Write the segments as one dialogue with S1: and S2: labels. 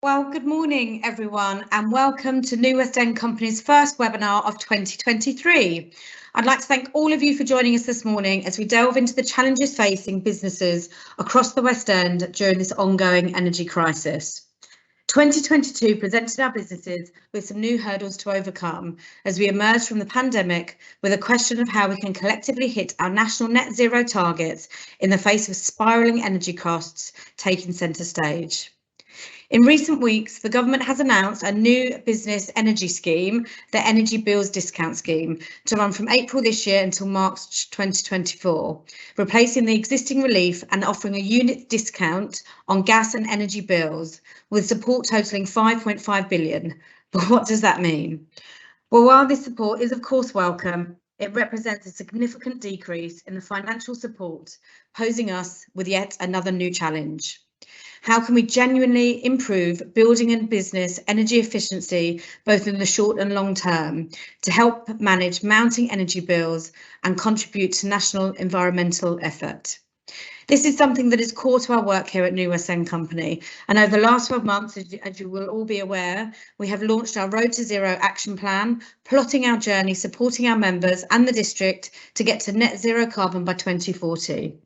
S1: Well, good morning, everyone, and welcome to New West End Company's first webinar of 2023. I'd like to thank all of you for joining us this morning as we delve into the challenges facing businesses across the West End during this ongoing energy crisis. 2022 presented our businesses with some new hurdles to overcome as we emerge from the pandemic with a question of how we can collectively hit our national net zero targets in the face of spiralling energy costs taking centre stage. In recent weeks, the government has announced a new business energy scheme, the Energy Bills Discount Scheme, to run from April this year until March 2024, replacing the existing relief and offering a unit discount on gas and energy bills, with support totalling 5.5 billion. But what does that mean? Well, while this support is of course welcome, it represents a significant decrease in the financial support, posing us with yet another new challenge. How can we genuinely improve building and business energy efficiency, both in the short and long term, to help manage mounting energy bills and contribute to national environmental effort? This is something that is core to our work here at New West End Company. And over the last 12 months, as you will all be aware, we have launched our Road to Zero action plan, plotting our journey, supporting our members and the district to get to net zero carbon by 2040.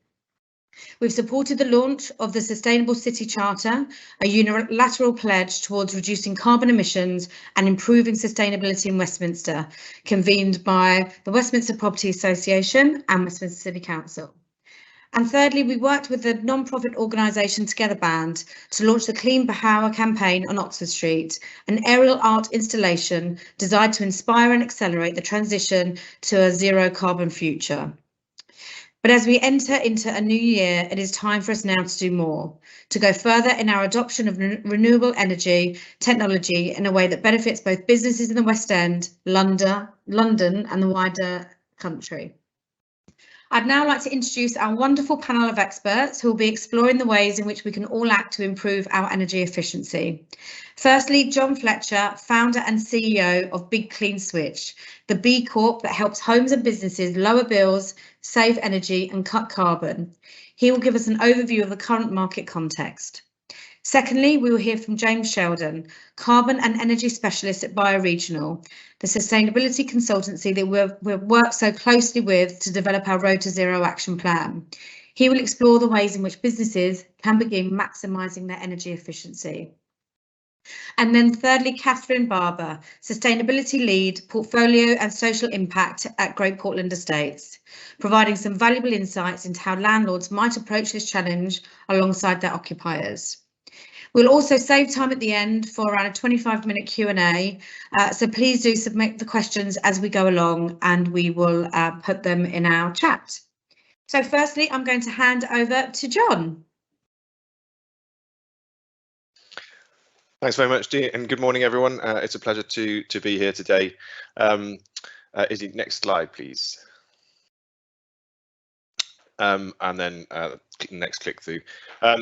S1: We've supported the launch of the Sustainable City Charter, a unilateral pledge towards reducing carbon emissions and improving sustainability in Westminster, convened by the Westminster Property Association and Westminster City Council. And thirdly, we worked with the non-profit organisation Together Band to launch the Clean Power campaign on Oxford Street, an aerial art installation designed to inspire and accelerate the transition to a zero carbon future. But as we enter into a new year, it is time for us now to do more, to go further in our adoption of renewable energy technology in a way that benefits both businesses in the West End, London and the wider country. I'd now like to introduce our wonderful panel of experts who will be exploring the ways in which we can all act to improve our energy efficiency. Firstly, John Fletcher, founder and CEO of Big Clean Switch, the B Corp that helps homes and businesses lower bills, save energy and cut carbon. He will give us an overview of the current market context. Secondly, we will hear from James Sheldon, carbon and energy specialist at BioRegional, the sustainability consultancy that we've worked so closely with to develop our Road to Zero action plan. He will explore the ways in which businesses can begin maximising their energy efficiency. And then thirdly, Catherine Barber, Sustainability Lead, Portfolio and Social Impact at Great Portland Estates, providing some valuable insights into how landlords might approach this challenge alongside their occupiers. We'll also save time at the end for around a 25-minute Q&A, so please do submit the questions as we go along and we will put them in our chat. So firstly, I'm going to hand over to John.
S2: Thanks very much, Dee, and good morning, everyone. It's a pleasure to be here today. Izzy, next slide, please. And then next click through.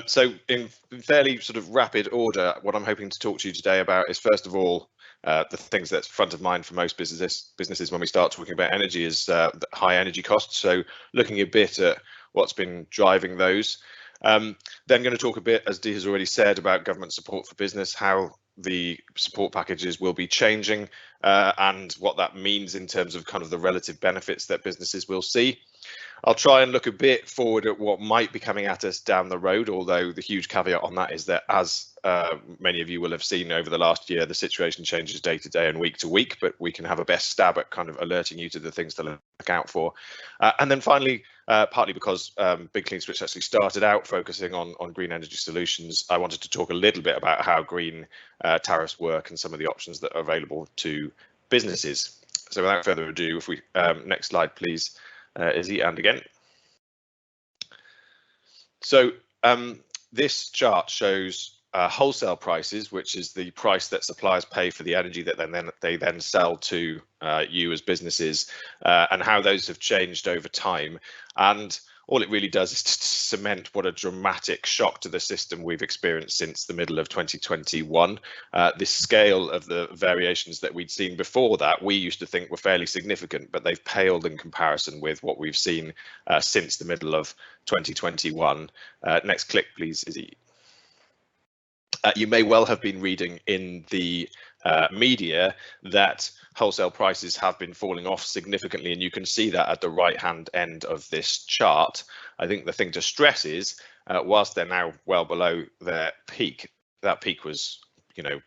S2: So in fairly sort of rapid order, what I'm hoping to talk to you today about is, first of all, the things that's front of mind for most businesses when we start talking about energy is the high energy costs. So looking a bit at what's been driving those. Then going to talk a bit, as Dee has already said, about government support for business, how the support packages will be changing and what that means in terms of kind of the relative benefits that businesses will see. I'll try and look a bit forward at what might be coming at us down the road, although the huge caveat on that is that, as many of you will have seen over the last year, the situation changes day to day and week to week, but we can have a best stab at kind of alerting you to the things to look out for. And then finally, partly because Big Clean Switch actually started out focusing on green energy solutions, I wanted to talk a little bit about how green tariffs work and some of the options that are available to businesses. So without further ado, if we next slide, please. Izzy, and again. So this chart shows wholesale prices, which is the price that suppliers pay for the energy that they then sell to you as businesses, and how those have changed over time. And all it really does is to cement what a dramatic shock to the system we've experienced since the middle of 2021. This scale of the variations that we'd seen before that, we used to think were fairly significant, but they've paled in comparison with what we've seen since the middle of 2021. Next click, please, Izzy. You may well have been reading in the media that wholesale prices have been falling off significantly, and you can see that at the right hand end of this chart. I think the thing to stress is, whilst they're now well below their peak, that peak was, there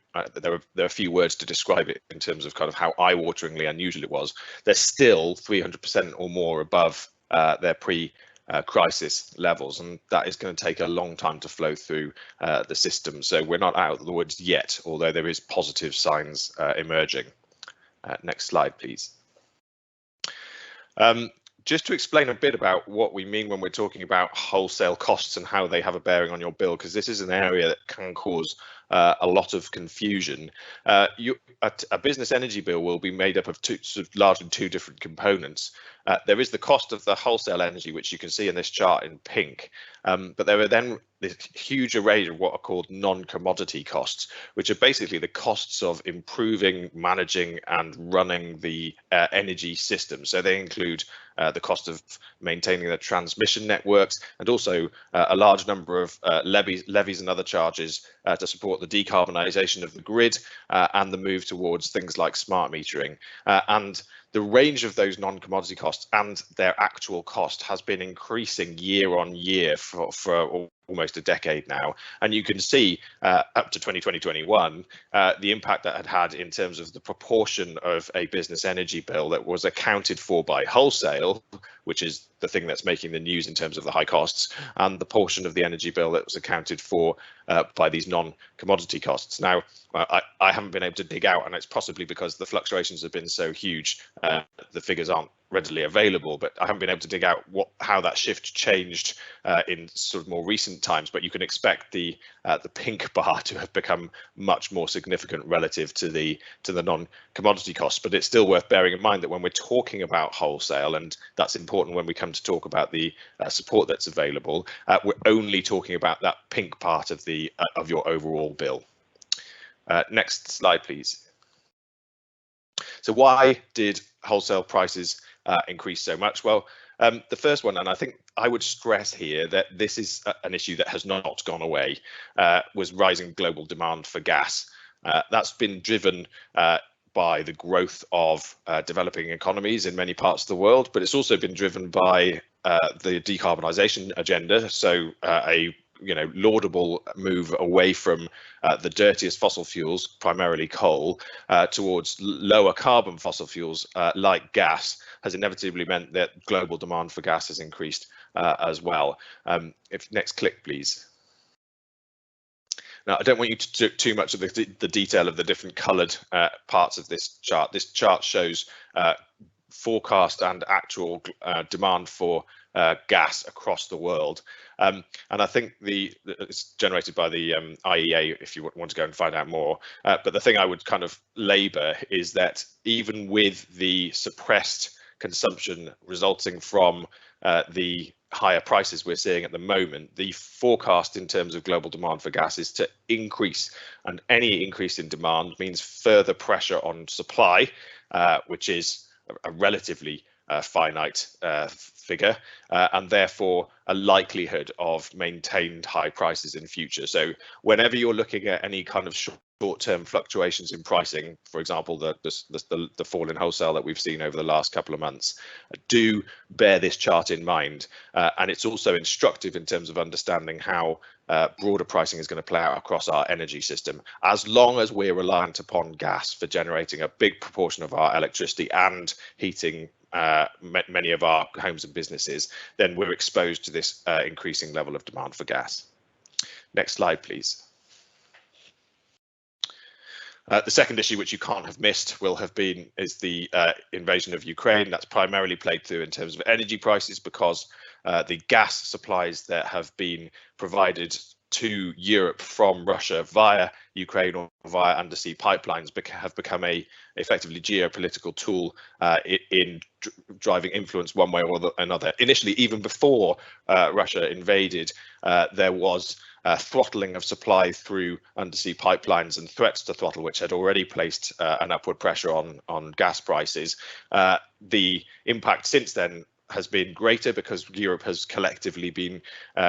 S2: are a few words to describe it in terms of kind of how eye-wateringly unusual it was. They're still 300% or more above their pre-crisis levels, and that is going to take a long time to flow through the system. So we're not out of the woods yet, although there is positive signs emerging. Next slide, please. Just to explain a bit about what we mean when we're talking about wholesale costs and how they have a bearing on your bill, because this is an area that can cause a lot of confusion. A business energy bill will be made up of largely two different components. There is the cost of the wholesale energy, which you can see in this chart in pink, but there are then this huge array of what are called non-commodity costs, which are basically the costs of improving, managing and running the energy system. So they include the cost of maintaining the transmission networks, and also a large number of levies and other charges to support the decarbonisation of the grid and the move towards things like smart metering. And the range of those non-commodity costs and their actual cost has been increasing year on year for almost a decade now, and you can see up to 2020-21 the impact that had in terms of the proportion of a business energy bill that was accounted for by wholesale, which is the thing that's making the news in terms of the high costs, and the portion of the energy bill that was accounted for by these non-commodity costs. Now, I haven't been able to dig out, and it's possibly because the fluctuations have been so huge, the figures aren't readily available, but I haven't been able to dig out how that shift changed in sort of more recent times. But you can expect the pink bar to have become much more significant relative to the non-commodity costs. But it's still worth bearing in mind that when we're talking about wholesale, and that's important when we come to talk about the support that's available, we're only talking about that pink part of your overall bill. Next slide, please. So why did wholesale prices increase so much? Well, the first one, and I think I would stress here that this is an issue that has not gone away, was rising global demand for gas. That's been driven by the growth of developing economies in many parts of the world, but it's also been driven by the decarbonisation agenda. So a laudable move away from the dirtiest fossil fuels, primarily coal, towards lower carbon fossil fuels like gas, has inevitably meant that global demand for gas has increased as well. Next click, please. Now, I don't want you to do too much of the detail of the different coloured parts of this chart. This chart shows forecast and actual demand for gas across the world. And I think it's generated by the IEA if you want to go and find out more. But the thing I would kind of labour is that even with the suppressed consumption resulting from the higher prices we're seeing at the moment, the forecast in terms of global demand for gas is to increase, and any increase in demand means further pressure on supply, which is a relatively finite figure, and therefore a likelihood of maintained high prices in future. So whenever you're looking at any kind of short-term fluctuations in pricing, for example, the fall in wholesale that we've seen over the last couple of months, do bear this chart in mind. And it's also instructive in terms of understanding how broader pricing is going to play out across our energy system. As long as we're reliant upon gas for generating a big proportion of our electricity and heating many of our homes and businesses, then we're exposed to this increasing level of demand for gas. Next slide, please. The second issue, which you can't have missed, is the invasion of Ukraine. That's primarily played through in terms of energy prices, because the gas supplies that have been provided to Europe from Russia via Ukraine or via undersea pipelines have become a effectively geopolitical tool in driving influence one way or another. Initially, even before Russia invaded, there was throttling of supply through undersea pipelines and threats to throttle, which had already placed an upward pressure on gas prices. The impact since then has been greater because Europe has collectively been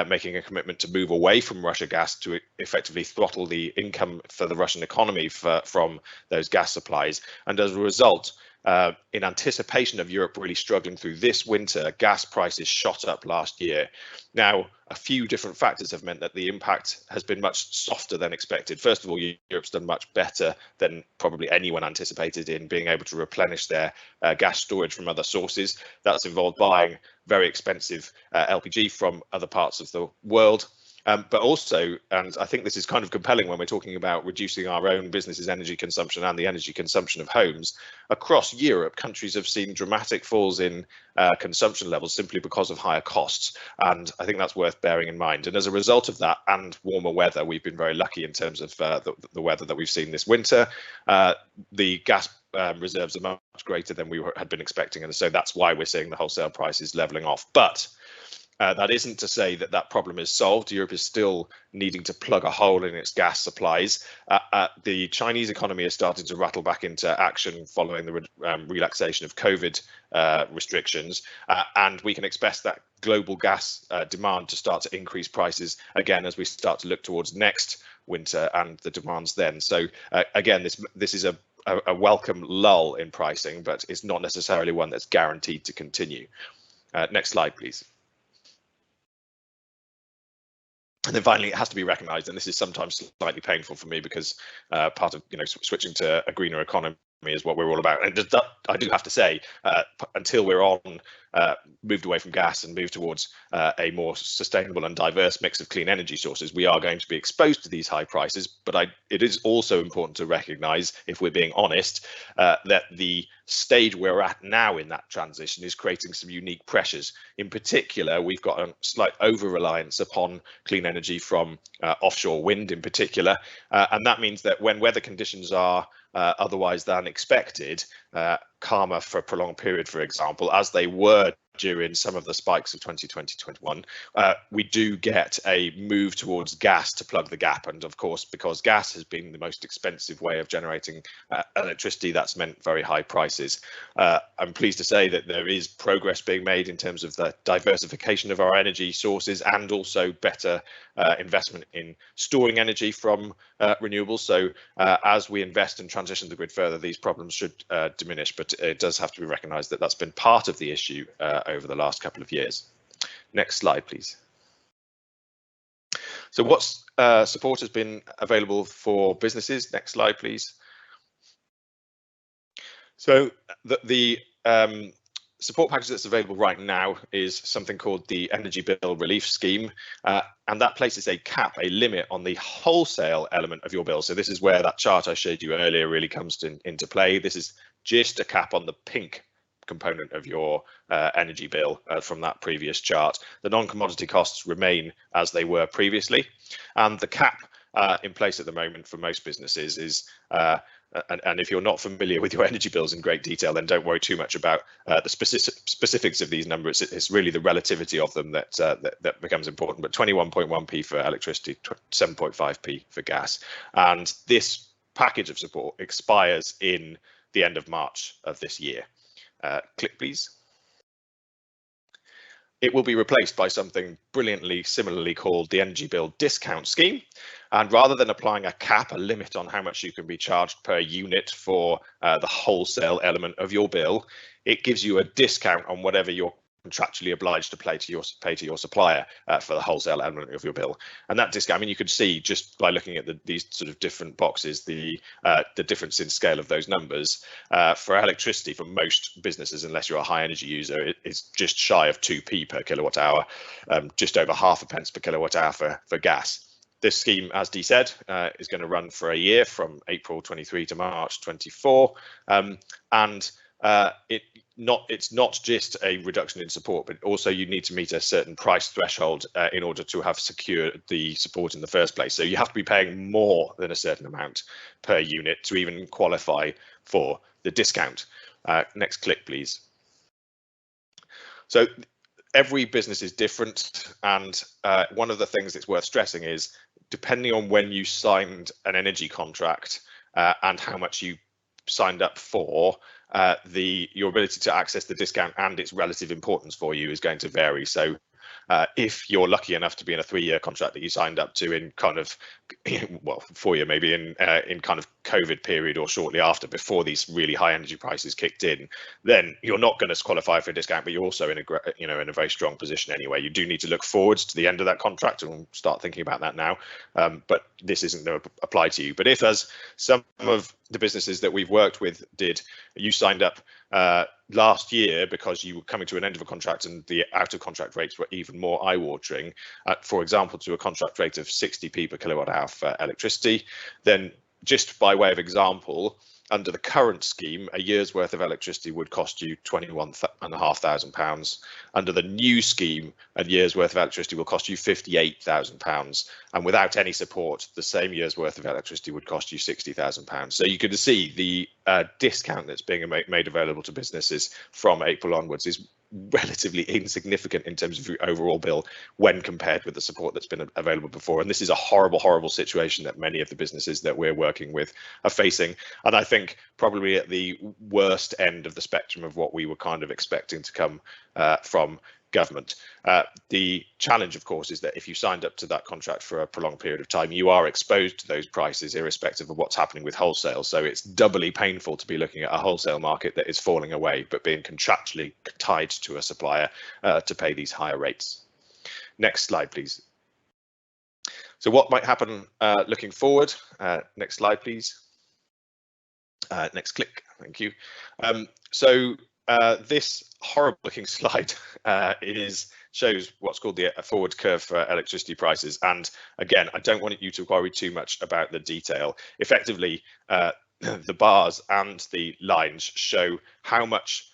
S2: making a commitment to move away from Russia gas to effectively throttle the income for the Russian economy from those gas supplies. And as a result, in anticipation of Europe really struggling through this winter, gas prices shot up last year. Now, a few different factors have meant that the impact has been much softer than expected. First of all, Europe's done much better than probably anyone anticipated in being able to replenish their gas storage from other sources. That's involved buying very expensive LPG from other parts of the world. But also, and I think this is kind of compelling when we're talking about reducing our own businesses' energy consumption and the energy consumption of homes, across Europe, countries have seen dramatic falls in consumption levels simply because of higher costs. And I think that's worth bearing in mind. And as a result of that and warmer weather, we've been very lucky in terms of the weather that we've seen this winter. The gas reserves are much greater than we had been expecting. And so that's why we're seeing the wholesale prices leveling off. But that isn't to say that that problem is solved. Europe is still needing to plug a hole in its gas supplies. The Chinese economy is starting to rattle back into action following the relaxation of COVID restrictions, and we can expect that global gas demand to start to increase prices again as we start to look towards next winter and the demands then. So again, this is a welcome lull in pricing, but it's not necessarily one that's guaranteed to continue. Next slide, please. And then finally, it has to be recognised, and this is sometimes slightly painful for me because part of switching to a greener economy is what we're all about. And I do have to say, until we're moved away from gas and moved towards a more sustainable and diverse mix of clean energy sources, we are going to be exposed to these high prices. But it is also important to recognise, if we're being honest, that the stage we're at now in that transition is creating some unique pressures. In particular, we've got a slight over-reliance upon clean energy from offshore wind in particular, and that means that when weather conditions are otherwise than expected, calmer for a prolonged period, for example, as they were during some of the spikes of 2020-21, we do get a move towards gas to plug the gap. And of course, because gas has been the most expensive way of generating electricity, that's meant very high prices. I'm pleased to say that there is progress being made in terms of the diversification of our energy sources and also better investment in storing energy from renewables. So as we invest and transition the grid further, these problems should diminish, but it does have to be recognised that that's been part of the issue over the last couple of years. Next slide, please. So what support has been available for businesses? Next slide, please. So the support package that's available right now is something called the Energy Bill Relief Scheme, and that places a cap, a limit on the wholesale element of your bill. So this is where that chart I showed you earlier really comes into play. This is just a cap on the pink component of your energy bill from that previous chart. The non-commodity costs remain as they were previously, and the cap in place at the moment for most businesses is and if you're not familiar with your energy bills in great detail, then don't worry too much about the specifics of these numbers. It's really the relativity of them that becomes important. But 21.1p for electricity, 7.5p for gas, and this package of support expires in the end of March of this year. Click, please. It will be replaced by something brilliantly similarly called the Energy Bill Discount Scheme. And rather than applying a cap, a limit on how much you can be charged per unit for the wholesale element of your bill, it gives you a discount on whatever you're contractually obliged to pay to your supplier for the wholesale element of your bill. And that discount, I mean, you could see just by looking at these sort of different boxes, the difference in scale of those numbers. For electricity, for most businesses, unless you're a high energy user, it's just shy of 2p per kilowatt hour, just over half a pence per kilowatt hour for gas. This scheme, as Dee said, is going to run for a year from April 23 to March 24, and it's not just a reduction in support, but also you need to meet a certain price threshold in order to have secured the support in the first place. So you have to be paying more than a certain amount per unit to even qualify for the discount. Next click, please. So every business is different, and one of the things that's worth stressing is, depending on when you signed an energy contract and how much you signed up for, your ability to access the discount and its relative importance for you is going to vary. So if you're lucky enough to be in a 3-year contract that you signed up to in kind of, well, 4-year maybe in kind of COVID period or shortly after, before these really high energy prices kicked in, then you're not going to qualify for a discount, but you're also in a very strong position anyway. You do need to look forwards to the end of that contract and start thinking about that now. But this isn't going to apply to you. But if, as some of the businesses that we've worked with did, you signed up last year because you were coming to an end of a contract and the out of contract rates were even more eye-watering, for example, to a contract rate of 60p per kilowatt hour for electricity, then just by way of example, under the current scheme, a year's worth of electricity would cost you £21,500. Under the new scheme, a year's worth of electricity will cost you £58,000. And without any support, the same year's worth of electricity would cost you £60,000. So you can see the discount that's being made available to businesses from April onwards is relatively insignificant in terms of your overall bill when compared with the support that's been available before. And this is a horrible, horrible situation that many of the businesses that we're working with are facing. And I think probably at the worst end of the spectrum of what we were kind of expecting to come from government. The challenge, of course, is that if you signed up to that contract for a prolonged period of time, you are exposed to those prices irrespective of what's happening with wholesale. So it's doubly painful to be looking at a wholesale market that is falling away, but being contractually tied to a supplier to pay these higher rates. Next slide, please. So what might happen looking forward? Next slide, please. Next click, thank you. This horrible looking slide shows what's called the forward curve for electricity prices. And again, I don't want you to worry too much about the detail. Effectively, the bars and the lines show how much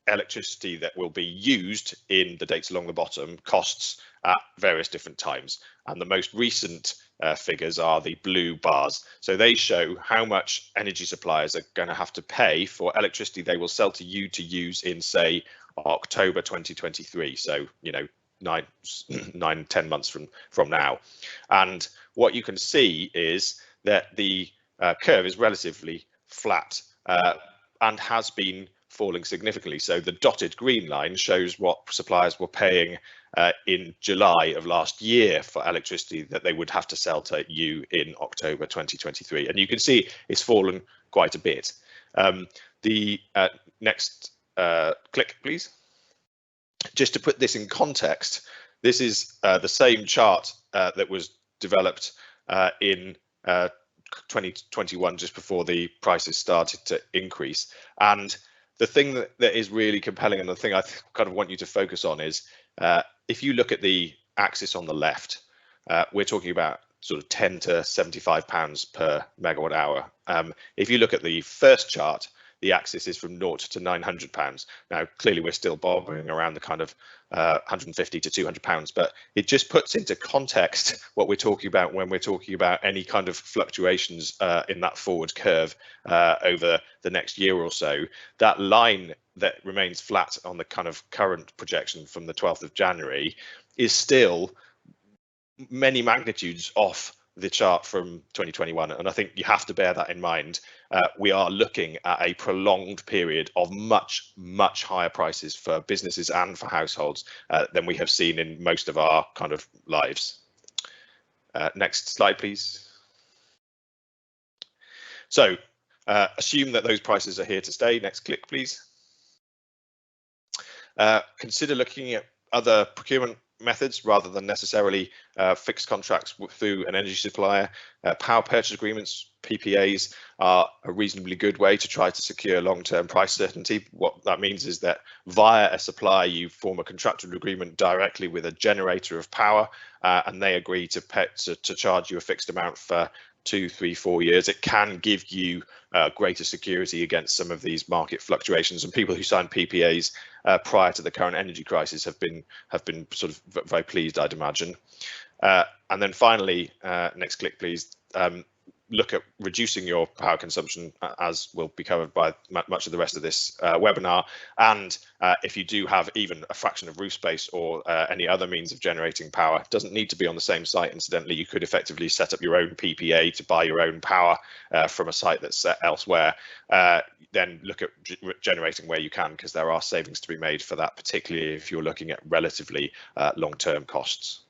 S2: electricity that will be used in the dates along the bottom costs at various different times. And the most recent figures are the blue bars. So they show how much energy suppliers are going to have to pay for electricity they will sell to you to use in, say, October 2023. So, 9-10 months from now. And what you can see is that the curve is relatively flat and has been falling significantly. So the dotted green line shows what suppliers were paying in July of last year for electricity that they would have to sell to you in October 2023. And you can see it's fallen quite a bit. The next click, please. Just to put this in context, this is the same chart that was developed in 2021, just before the prices started to increase. And the thing that is really compelling, and the thing I kind of want you to focus on, is if you look at the axis on the left, we're talking about sort of 10 to 75 pounds per megawatt hour. If you look at the first chart, the axis is from 0 to 900 pounds. Now, clearly, we're still bobbing around the kind of 150 to 200 pounds, but it just puts into context what we're talking about when we're talking about any kind of fluctuations in that forward curve over the next year or so. That line that remains flat on the kind of current projection from the 12th of January is still many magnitudes off the chart from 2021, and I think you have to bear that in mind. We are looking at a prolonged period of much, much higher prices for businesses and for households than we have seen in most of our kind of lives. Next slide, please. So assume that those prices are here to stay. Next click, please. Consider looking at other procurement methods rather than necessarily fixed contracts through an energy supplier. Power purchase agreements, PPAs, are a reasonably good way to try to secure long-term price certainty. What that means is that via a supplier, you form a contractual agreement directly with a generator of power, and they agree to charge you a fixed amount for 2, 3, 4 years. It can give you greater security against some of these market fluctuations, and people who sign PPAs prior to the current energy crisis have been sort of very pleased, I'd imagine. And then finally, next click, please. look at reducing your power consumption, as will be covered by much of the rest of this webinar. And if you do have even a fraction of roof space or any other means of generating power, it doesn't need to be on the same site. Incidentally, you could effectively set up your own PPA to buy your own power from a site that's set elsewhere. Then look at generating where you can, because there are savings to be made for that, particularly if you're looking at relatively long-term costs.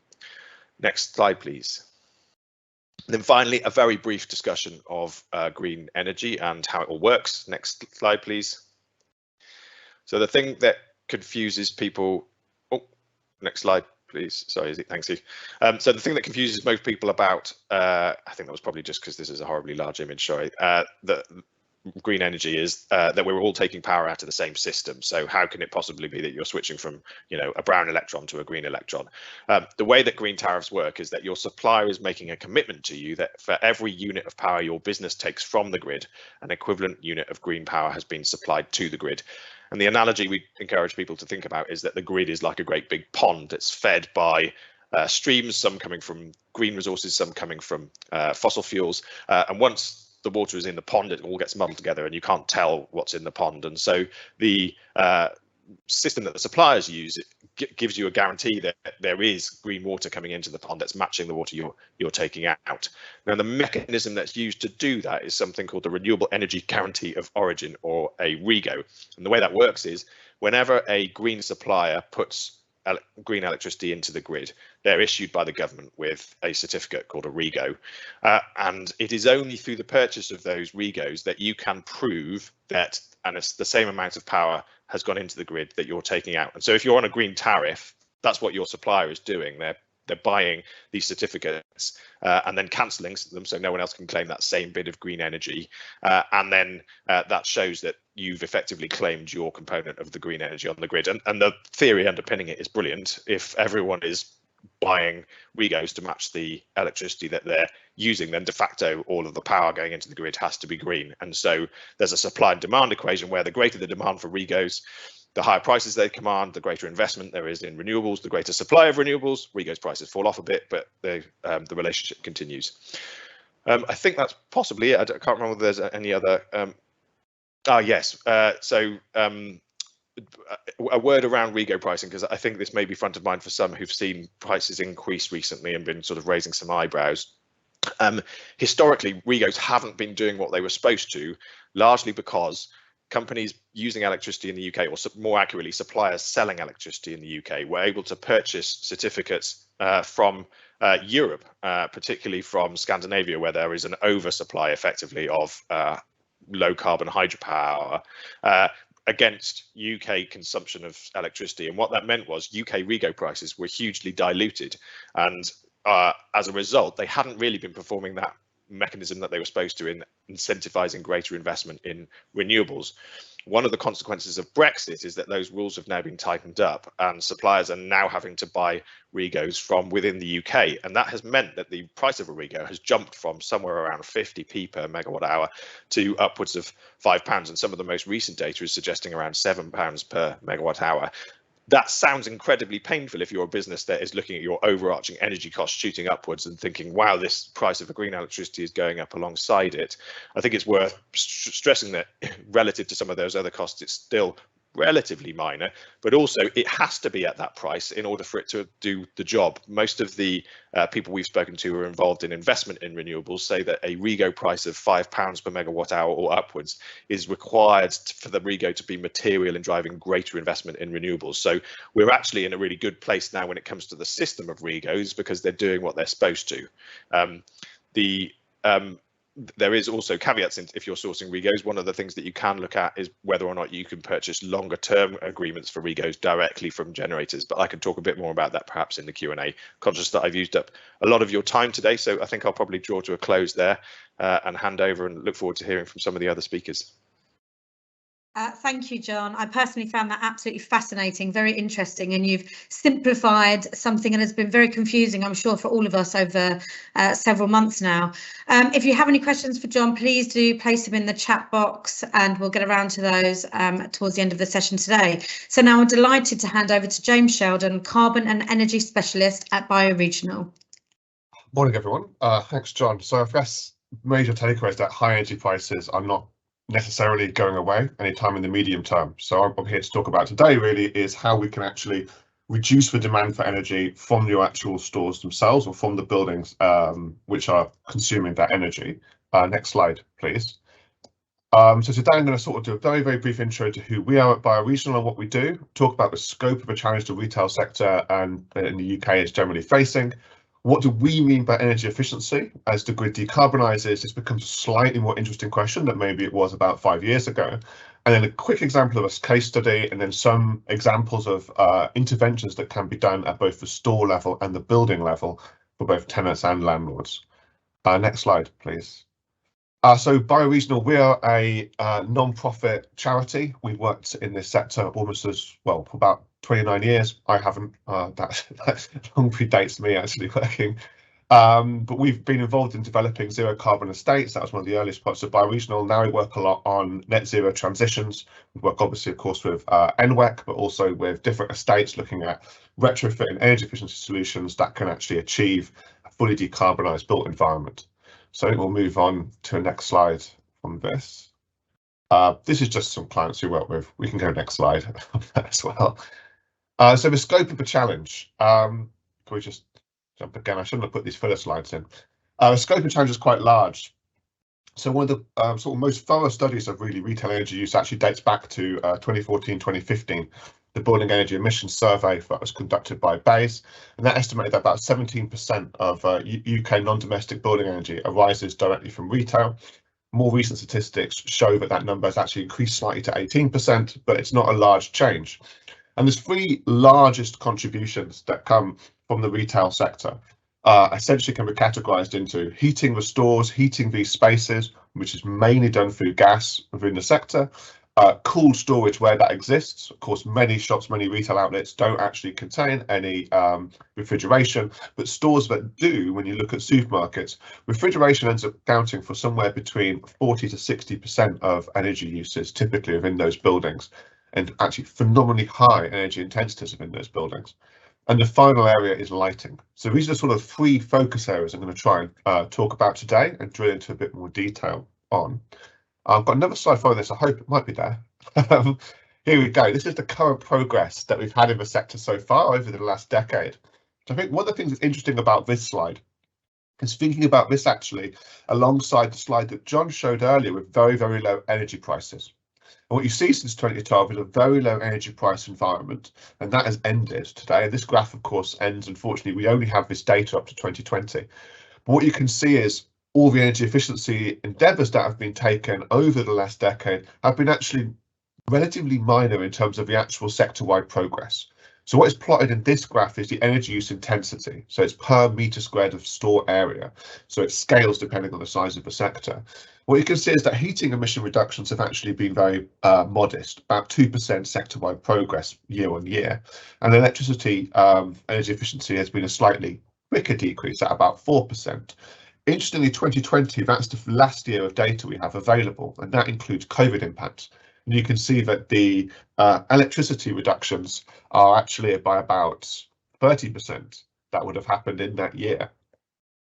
S2: Next slide, please. And then finally, a very brief discussion of green energy and how it all works. Next slide, please. So the thing that confuses people, next slide, please. Sorry, thanks you. So the thing that confuses most people about, I think that was probably just because this is a horribly large image, sorry, the green energy is that we're all taking power out of the same system. So how can it possibly be that you're switching from, a brown electron to a green electron? The way that green tariffs work is that your supplier is making a commitment to you that for every unit of power your business takes from the grid, an equivalent unit of green power has been supplied to the grid. And the analogy we encourage people to think about is that the grid is like a great big pond that's fed by streams, some coming from green resources, some coming from fossil fuels. And once the water is in the pond, it all gets muddled together and you can't tell what's in the pond. And so the system that the suppliers use gives you a guarantee that there is green water coming into the pond that's matching the water you're taking out. Now, the mechanism that's used to do that is something called the Renewable Energy Guarantee of Origin, or a REGO. And the way that works is whenever a green supplier puts green electricity into the grid, they're issued by the government with a certificate called a REGO, and it is only through the purchase of those REGOs that you can prove that it's the same amount of power has gone into the grid that you're taking out. And so if you're on a green tariff, that's what your supplier is doing. They're buying these certificates and then cancelling them so no one else can claim that same bit of green energy. And then that shows that you've effectively claimed your component of the green energy on the grid. And the theory underpinning it is brilliant. If everyone is buying REGOs to match the electricity that they're using, then de facto all of the power going into the grid has to be green. And so there's a supply and demand equation where the greater the demand for REGOs, the higher prices they command, the greater investment there is in renewables, the greater supply of renewables, REGOs prices fall off a bit, but the relationship continues. I think that's possibly it. I can't remember if there's any other. Yes. A word around REGO pricing, because I think this may be front of mind for some who've seen prices increase recently and been sort of raising some eyebrows. Historically, REGOs haven't been doing what they were supposed to, largely because companies using electricity in the UK, or more accurately, suppliers selling electricity in the UK, were able to purchase certificates from Europe, particularly from Scandinavia, where there is an oversupply effectively of low carbon hydropower against UK consumption of electricity. And what that meant was UK REGO prices were hugely diluted. And as a result, they hadn't really been performing that mechanism that they were supposed to in incentivizing greater investment in renewables. One of the consequences of Brexit is that those rules have now been tightened up and suppliers are now having to buy REGOs from within the UK. And that has meant that the price of a REGO has jumped from somewhere around 50p per megawatt hour to upwards of £5. And some of the most recent data is suggesting around £7 per megawatt hour. That sounds incredibly painful if you're a business that is looking at your overarching energy costs shooting upwards and thinking, wow, this price of a green electricity is going up alongside it. I think it's worth stressing that relative to some of those other costs, it's still relatively minor, but also it has to be at that price in order for it to do the job. Most of the people we've spoken to who are involved in investment in renewables say that a REGO price of £5 per megawatt hour or upwards is required for the REGO to be material in driving greater investment in renewables. So we're actually in a really good place now when it comes to the system of REGOs, because they're doing what they're supposed to. There is also caveats if you're sourcing REGOs. One of the things that you can look at is whether or not you can purchase longer term agreements for REGOs directly from generators, but I can talk a bit more about that perhaps in the Q&A. Conscious that I've used up a lot of your time today, so I think I'll probably draw to a close there and hand over, and look forward to hearing from some of the other speakers.
S1: Thank you, John. I personally found that absolutely fascinating, very interesting, and you've simplified something that has been very confusing, I'm sure, for all of us over several months now. If you have any questions for John, please do place them in the chat box and we'll get around to those towards the end of the session today. So now I'm delighted to hand over to James Sheldon, Carbon and Energy Specialist at BioRegional.
S3: Morning, everyone. Thanks, John. So I guess major takeaway is that high energy prices are not necessarily going away anytime in the medium term. So what I'm here to talk about today really is how we can actually reduce the demand for energy from your actual stores themselves or from the buildings which are consuming that energy. Next slide, please. So today I'm going to sort of do a very, very brief intro to who we are at BioRegional and what we do, talk about the scope of a challenge the retail sector and in the UK is generally facing. What do we mean by energy efficiency? As the grid decarbonises, this becomes a slightly more interesting question than maybe it was about 5 years ago. And then a quick example of a case study, and then some examples of interventions that can be done at both the store level and the building level for both tenants and landlords. Next slide, please. So BioRegional, we are a non-profit charity. We've worked in this sector almost as well for about 29 years. I haven't, that long predates me actually working. But we've been involved in developing zero carbon estates. That was one of the earliest parts of BioRegional. Now we work a lot on net zero transitions. We work obviously, of course, with NWEC, but also with different estates looking at retrofitting energy efficiency solutions that can actually achieve a fully decarbonised built environment. So we'll move on to the next slide from this. This is just some clients we work with. We can go next slide as well. So the scope of the challenge. Can we just jump again? I shouldn't have put these filler slides in. The scope of the challenge is quite large. So one of the sort of most thorough studies of really retail energy use actually dates back to 2014, 2015. The Building Energy Emissions Survey that was conducted by BEIS, and that estimated that about 17% of UK non-domestic building energy arises directly from retail. More recent statistics show that that number has actually increased slightly to 18%, but it's not a large change. And there's three largest contributions that come from the retail sector. Essentially can be categorised into heating the stores, heating these spaces, which is mainly done through gas within the sector. Cold storage where that exists. Of course, many shops, many retail outlets don't actually contain any refrigeration, but stores that do, when you look at supermarkets, refrigeration ends up accounting for somewhere between 40 to 60% of energy uses typically within those buildings, and actually phenomenally high energy intensities within those buildings. And the final area is lighting. So these are sort of three focus areas I'm going to try and talk about today and drill into a bit more detail on. I've got another slide for this. I hope it might be there. Here we go. This is the current progress that we've had in the sector so far over the last decade. So I think one of the things that's interesting about this slide is thinking about this actually alongside the slide that John showed earlier with very, very low energy prices. And what you see since 2012 is a very low energy price environment, and that has ended today. And this graph, of course, ends, unfortunately, we only have this data up to 2020. But what you can see is all the energy efficiency endeavours that have been taken over the last decade have been actually relatively minor in terms of the actual sector-wide progress. So what is plotted in this graph is the energy use intensity. So it's per metre squared of store area. So it scales depending on the size of the sector. What you can see is that heating emission reductions have actually been very modest, about 2% sector-wide progress year on year. And electricity energy efficiency has been a slightly quicker decrease at about 4%. Interestingly, 2020, that's the last year of data we have available, and that includes COVID impacts. And you can see that the electricity reductions are actually by about 30% that would have happened in that year,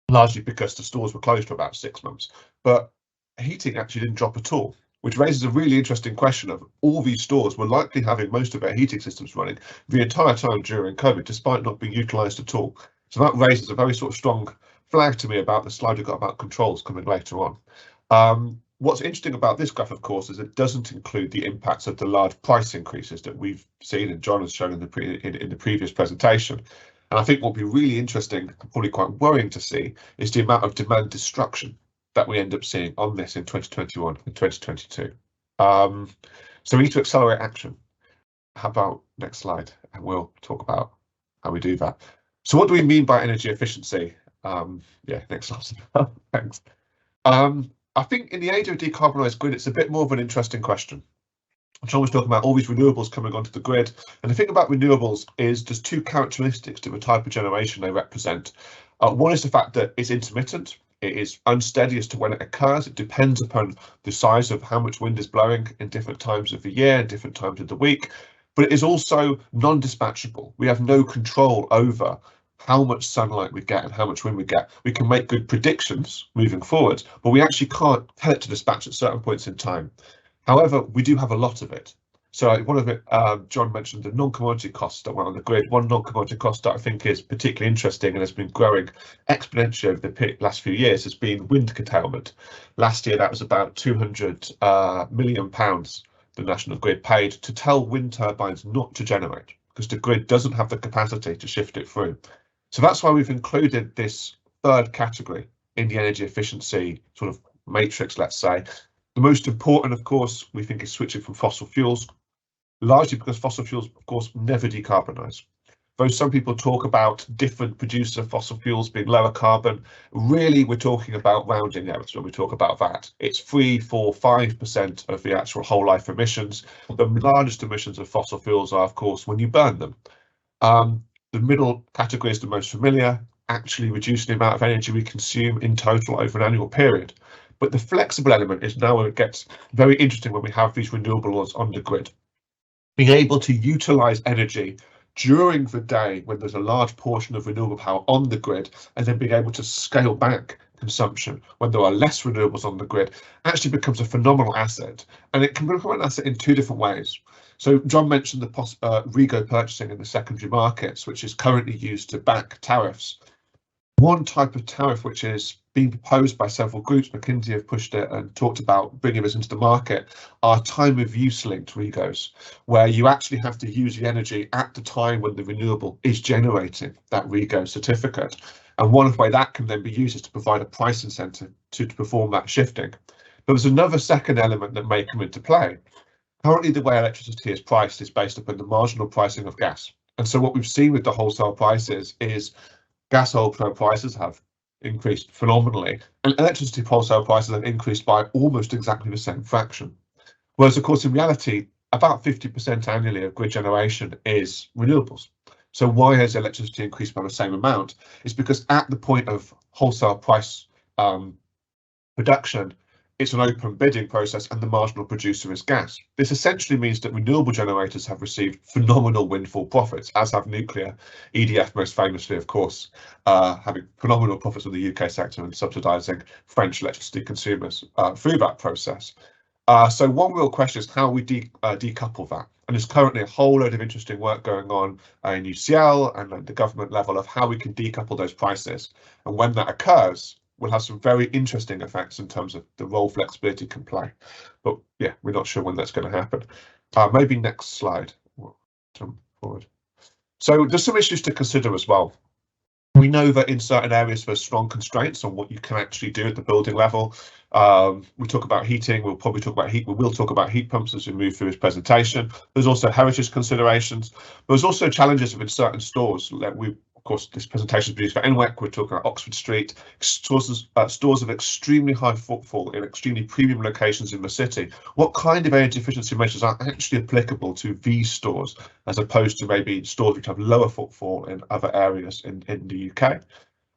S3: largely because the stores were closed for about 6 months. But heating actually didn't drop at all, which raises a really interesting question of all these stores were likely having most of their heating systems running the entire time during COVID, despite not being utilised at all. So that raises a very sort of strong flag to me about the slide we've got about controls coming later on. What's interesting about this graph, of course, is it doesn't include the impacts of the large price increases that we've seen and John has shown in the previous presentation. And I think what will be really interesting, probably quite worrying to see, is the amount of demand destruction that we end up seeing on this in 2021 and 2022. So we need to accelerate action. How about next slide? And we'll talk about how we do that. So what do we mean by energy efficiency? Yeah, next slide. Thanks. I think in the age of a decarbonised grid, it's a bit more of an interesting question. John was talking about all these renewables coming onto the grid. And the thing about renewables is there's two characteristics to the type of generation they represent. One is the fact that it's intermittent. It is unsteady as to when it occurs. It depends upon the size of how much wind is blowing in different times of the year and different times of the week. But it is also non-dispatchable. We have no control over how much sunlight we get and how much wind we get. We can make good predictions moving forward, but we actually can't tell it to dispatch at certain points in time. However, we do have a lot of it. So one of it, John mentioned the non-commodity costs that were on the grid. One non-commodity cost that I think is particularly interesting and has been growing exponentially over the last few years has been wind curtailment. Last year, that was about £200 million the National Grid paid to tell wind turbines not to generate, because the grid doesn't have the capacity to shift it through. So that's why we've included this third category in the energy efficiency sort of matrix, let's say. The most important, of course, we think is switching from fossil fuels, largely because fossil fuels, of course, never decarbonise. Though some people talk about different producers of fossil fuels being lower carbon, really we're talking about rounding errors when we talk about that. It's 3, 4, 5% of the actual whole life emissions. The largest emissions of fossil fuels are, of course, when you burn them. The middle category is the most familiar, actually reducing the amount of energy we consume in total over an annual period. But the flexible element is now where it gets very interesting when we have these renewables on the grid. Being able to utilise energy during the day when there's a large portion of renewable power on the grid, and then being able to scale back consumption when there are less renewables on the grid actually becomes a phenomenal asset. And it can become an asset in two different ways. So John mentioned the REGO purchasing in the secondary markets, which is currently used to back tariffs. One type of tariff which is being proposed by several groups, McKinsey have pushed it and talked about bringing this into the market, are time of use linked REGOs, where you actually have to use the energy at the time when the renewable is generating that REGO certificate. And one way that can then be used is to provide a price incentive to perform that shifting. But there's another second element that may come into play. Currently, the way electricity is priced is based upon the marginal pricing of gas. And so what we've seen with the wholesale prices is gas wholesale prices have increased phenomenally, and electricity wholesale prices have increased by almost exactly the same fraction. Whereas, of course, in reality, about 50% annually of grid generation is renewables. So why has electricity increased by the same amount? It's because at the point of wholesale price production, it's an open bidding process and the marginal producer is gas. This essentially means that renewable generators have received phenomenal windfall profits, as have nuclear, EDF most famously, of course, having phenomenal profits in the UK sector and subsidising French electricity consumers through that process. So one real question is how we decouple that. And there's currently a whole load of interesting work going on in UCL and at the government level of how we can decouple those prices. And when that occurs, will have some very interesting effects in terms of the role flexibility can play. But yeah, we're not sure when that's going to happen. Maybe next slide. Jump forward. So there's some issues to consider as well. We know that in certain areas there's strong constraints on what you can actually do at the building level. We talk about heating, we'll probably talk about we will talk about heat pumps as we move through this presentation. There's also heritage considerations. There's also challenges within certain stores that of course, this presentation is produced for NWEC. We're talking about Oxford Street, stores of extremely high footfall in extremely premium locations in the city. What kind of energy efficiency measures are actually applicable to these stores, as opposed to maybe stores which have lower footfall in other areas in the UK?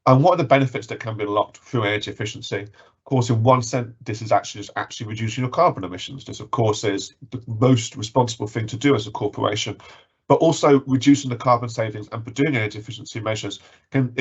S3: And what are the benefits that can be unlocked through energy efficiency? Of course, in one sense, this is actually reducing your carbon emissions. This, of course, is the most responsible thing to do as a corporation. But also reducing the carbon savings and for doing energy efficiency measures can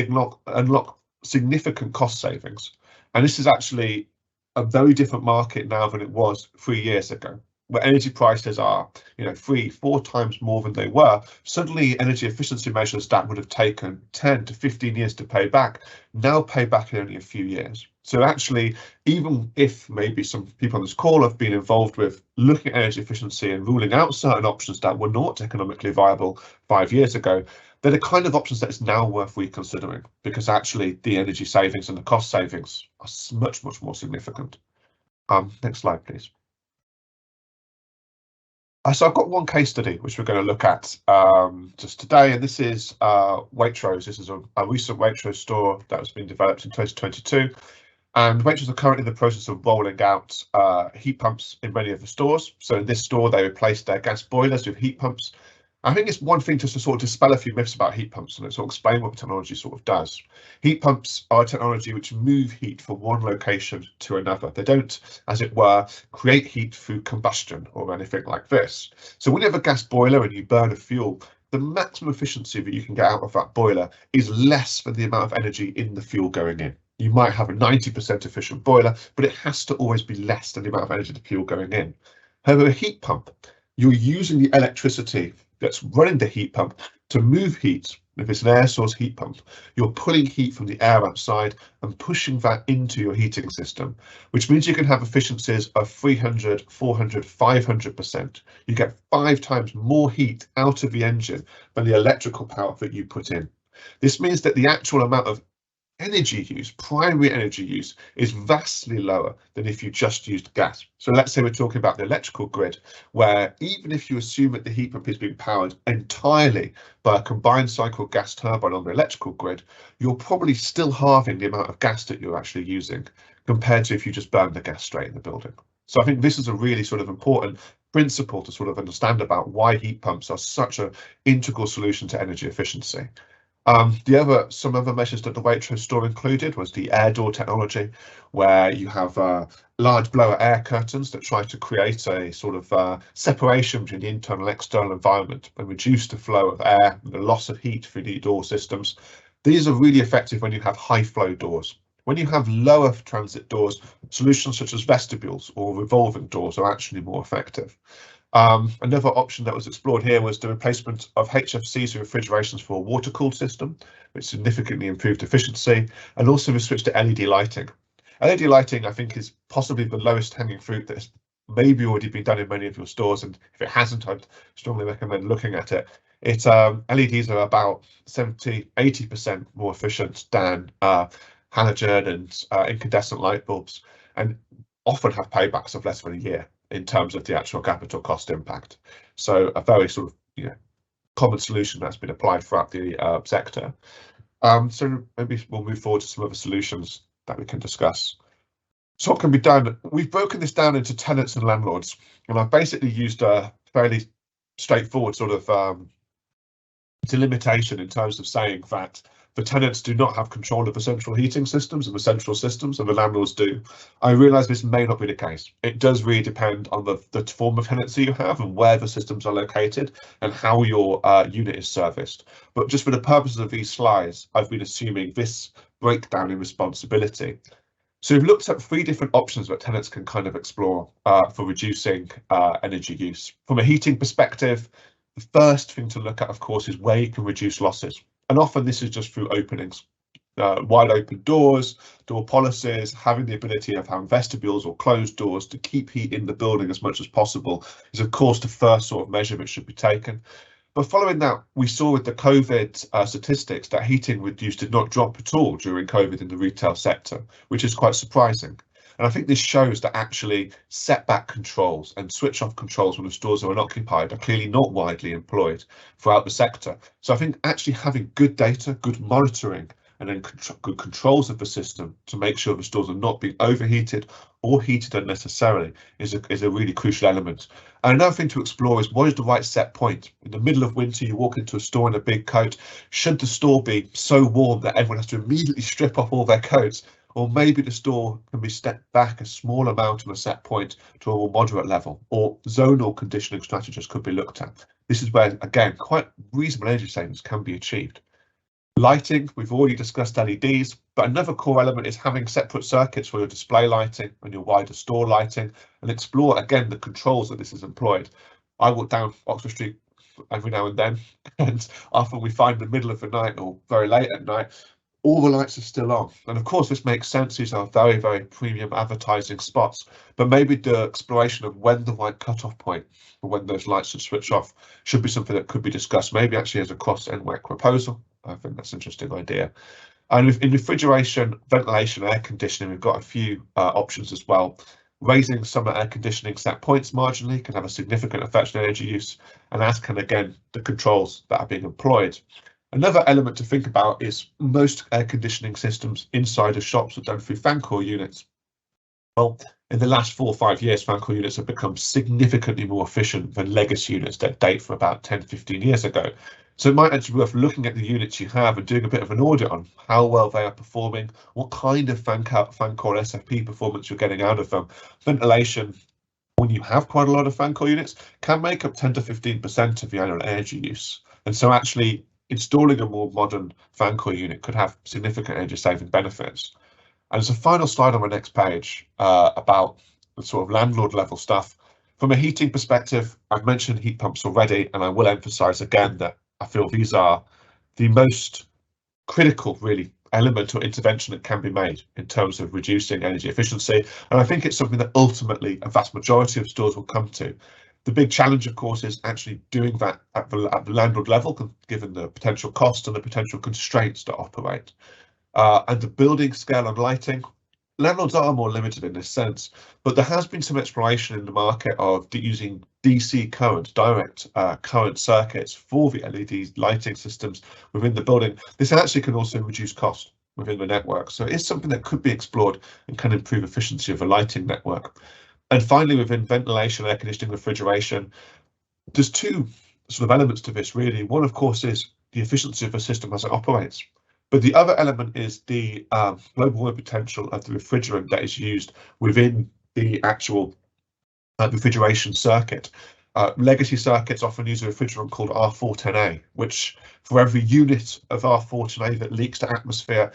S3: unlock significant cost savings. And this is actually a very different market now than it was 3 years ago, where energy prices are, 3-4 times more than they were. Suddenly energy efficiency measures that would have taken 10 to 15 years to pay back now pay back in only a few years. So actually, even if maybe some people on this call have been involved with looking at energy efficiency and ruling out certain options that were not economically viable 5 years ago, they're the kind of options that is now worth reconsidering, because actually the energy savings and the cost savings are much, much more significant. Next slide, please. So I've got one case study which we're going to look at just today, and this is Waitrose. This is a recent Waitrose store that has been developed in 2022, and Waitrose are currently in the process of rolling out heat pumps in many of the stores. So in this store, they replaced their gas boilers with heat pumps. I think it's one thing just to sort of dispel a few myths about heat pumps and sort of explain what the technology sort of does. Heat pumps are a technology which move heat from one location to another. They don't, as it were, create heat through combustion or anything like this. So when you have a gas boiler and you burn a fuel, the maximum efficiency that you can get out of that boiler is less than the amount of energy in the fuel going in. You might have a 90% efficient boiler, but it has to always be less than the amount of energy the fuel going in. However, a heat pump, you're using the electricity that's running the heat pump to move heat. If it's an air source heat pump, you're pulling heat from the air outside and pushing that into your heating system, which means you can have efficiencies of 300, 400, 500%. You get 5 times more heat out of the engine than the electrical power that you put in. This means that the actual amount of energy use, primary energy use, is vastly lower than if you just used gas. So let's say we're talking about the electrical grid, where even if you assume that the heat pump is being powered entirely by a combined cycle gas turbine on the electrical grid, you're probably still halving the amount of gas that you're actually using compared to if you just burn the gas straight in the building. So I think this is a really sort of important principle to sort of understand about why heat pumps are such an integral solution to energy efficiency. Some other measures that the Waitrose store included was the air door technology, where you have large blower air curtains that try to create a sort of separation between the internal and external environment and reduce the flow of air and the loss of heat through the door systems. These are really effective when you have high flow doors. When you have lower transit doors, solutions such as vestibules or revolving doors are actually more effective. Another option that was explored here was the replacement of HFCs and refrigerations for a water-cooled system, which significantly improved efficiency, and also the switch to LED lighting. LED lighting, I think, is possibly the lowest hanging fruit that has maybe already been done in many of your stores, and if it hasn't, I'd strongly recommend looking at it. LEDs are about 70–80% more efficient than halogen and incandescent light bulbs, and often have paybacks of less than a year in terms of the actual capital cost impact. So a very sort of common solution that's been applied throughout the sector. So maybe we'll move forward to some other solutions that we can discuss. So what can be done? We've broken this down into tenants and landlords, and I've basically used a fairly straightforward sort of delimitation in terms of saying that the tenants do not have control of the central heating systems and the central systems, and the landlords do. I realise this may not be the case. It does really depend on the form of tenancy you have and where the systems are located and how your unit is serviced. But just for the purposes of these slides, I've been assuming this breakdown in responsibility. So we've looked at 3 different options that tenants can kind of explore for reducing energy use. From a heating perspective, the first thing to look at, of course, is where you can reduce losses. And often this is just through openings, wide open doors, door policies, having the ability of having vestibules or closed doors to keep heat in the building as much as possible is, of course, the first sort of measure that should be taken. But following that, we saw with the COVID statistics that heating use did not drop at all during COVID in the retail sector, which is quite surprising. And I think this shows that actually setback controls and switch off controls when the stores are unoccupied are clearly not widely employed throughout the sector. So I think actually having good data, good monitoring, and then good controls of the system to make sure the stores are not being overheated or heated unnecessarily is a really crucial element. And another thing to explore is what is the right set point. In the middle of winter, you walk into a store in a big coat. Should the store be so warm that everyone has to immediately strip off all their coats? Or maybe the store can be stepped back a small amount on a set point to a more moderate level, or zonal conditioning strategies could be looked at. This is where, again, quite reasonable energy savings can be achieved. Lighting, we've already discussed LEDs, but another core element is having separate circuits for your display lighting and your wider store lighting, and explore, again, the controls that this is employed. I walk down Oxford Street every now and then, and often we find in the middle of the night or very late at night, all the lights are still on. And of course, this makes sense. These are very, very premium advertising spots, but maybe the exploration of when the right cutoff point for when those lights should switch off should be something that could be discussed, maybe actually as a cross-NWEC proposal. I think that's an interesting idea. And in refrigeration, ventilation, air conditioning, we've got a few options as well. Raising summer air conditioning set points marginally can have a significant effect on energy use, and as can, again, the controls that are being employed. Another element to think about is most air conditioning systems inside of shops are done through fan coil units. Well, in the last 4 or 5 years, fan coil units have become significantly more efficient than legacy units that date from about 10–15 years ago. So it might actually be worth looking at the units you have and doing a bit of an audit on how well they are performing, what kind of fan coil SFP performance you're getting out of them. Ventilation, when you have quite a lot of fan coil units, can make up 10–15% of the annual energy use. And so actually installing a more modern fan coil unit could have significant energy saving benefits. And as a final slide on my next page about the sort of landlord level stuff. From a heating perspective, I've mentioned heat pumps already, and I will emphasize again that I feel these are the most critical, really, element or intervention that can be made in terms of reducing energy efficiency. And I think it's something that ultimately a vast majority of stores will come to. The big challenge, of course, is actually doing that at the landlord level, given the potential cost and the potential constraints to operate. And the building scale and lighting, landlords are more limited in this sense, but there has been some exploration in the market of using DC current, direct current circuits for the LED lighting systems within the building. This actually can also reduce cost within the network. So it is something that could be explored and can improve efficiency of a lighting network. And finally, within ventilation, air conditioning, refrigeration, there's two sort of elements to this really. One, of course, is the efficiency of the system as it operates. But the other element is the global warming potential of the refrigerant that is used within the actual refrigeration circuit. Legacy circuits often use a refrigerant called R410A, which for every unit of R410A that leaks to atmosphere,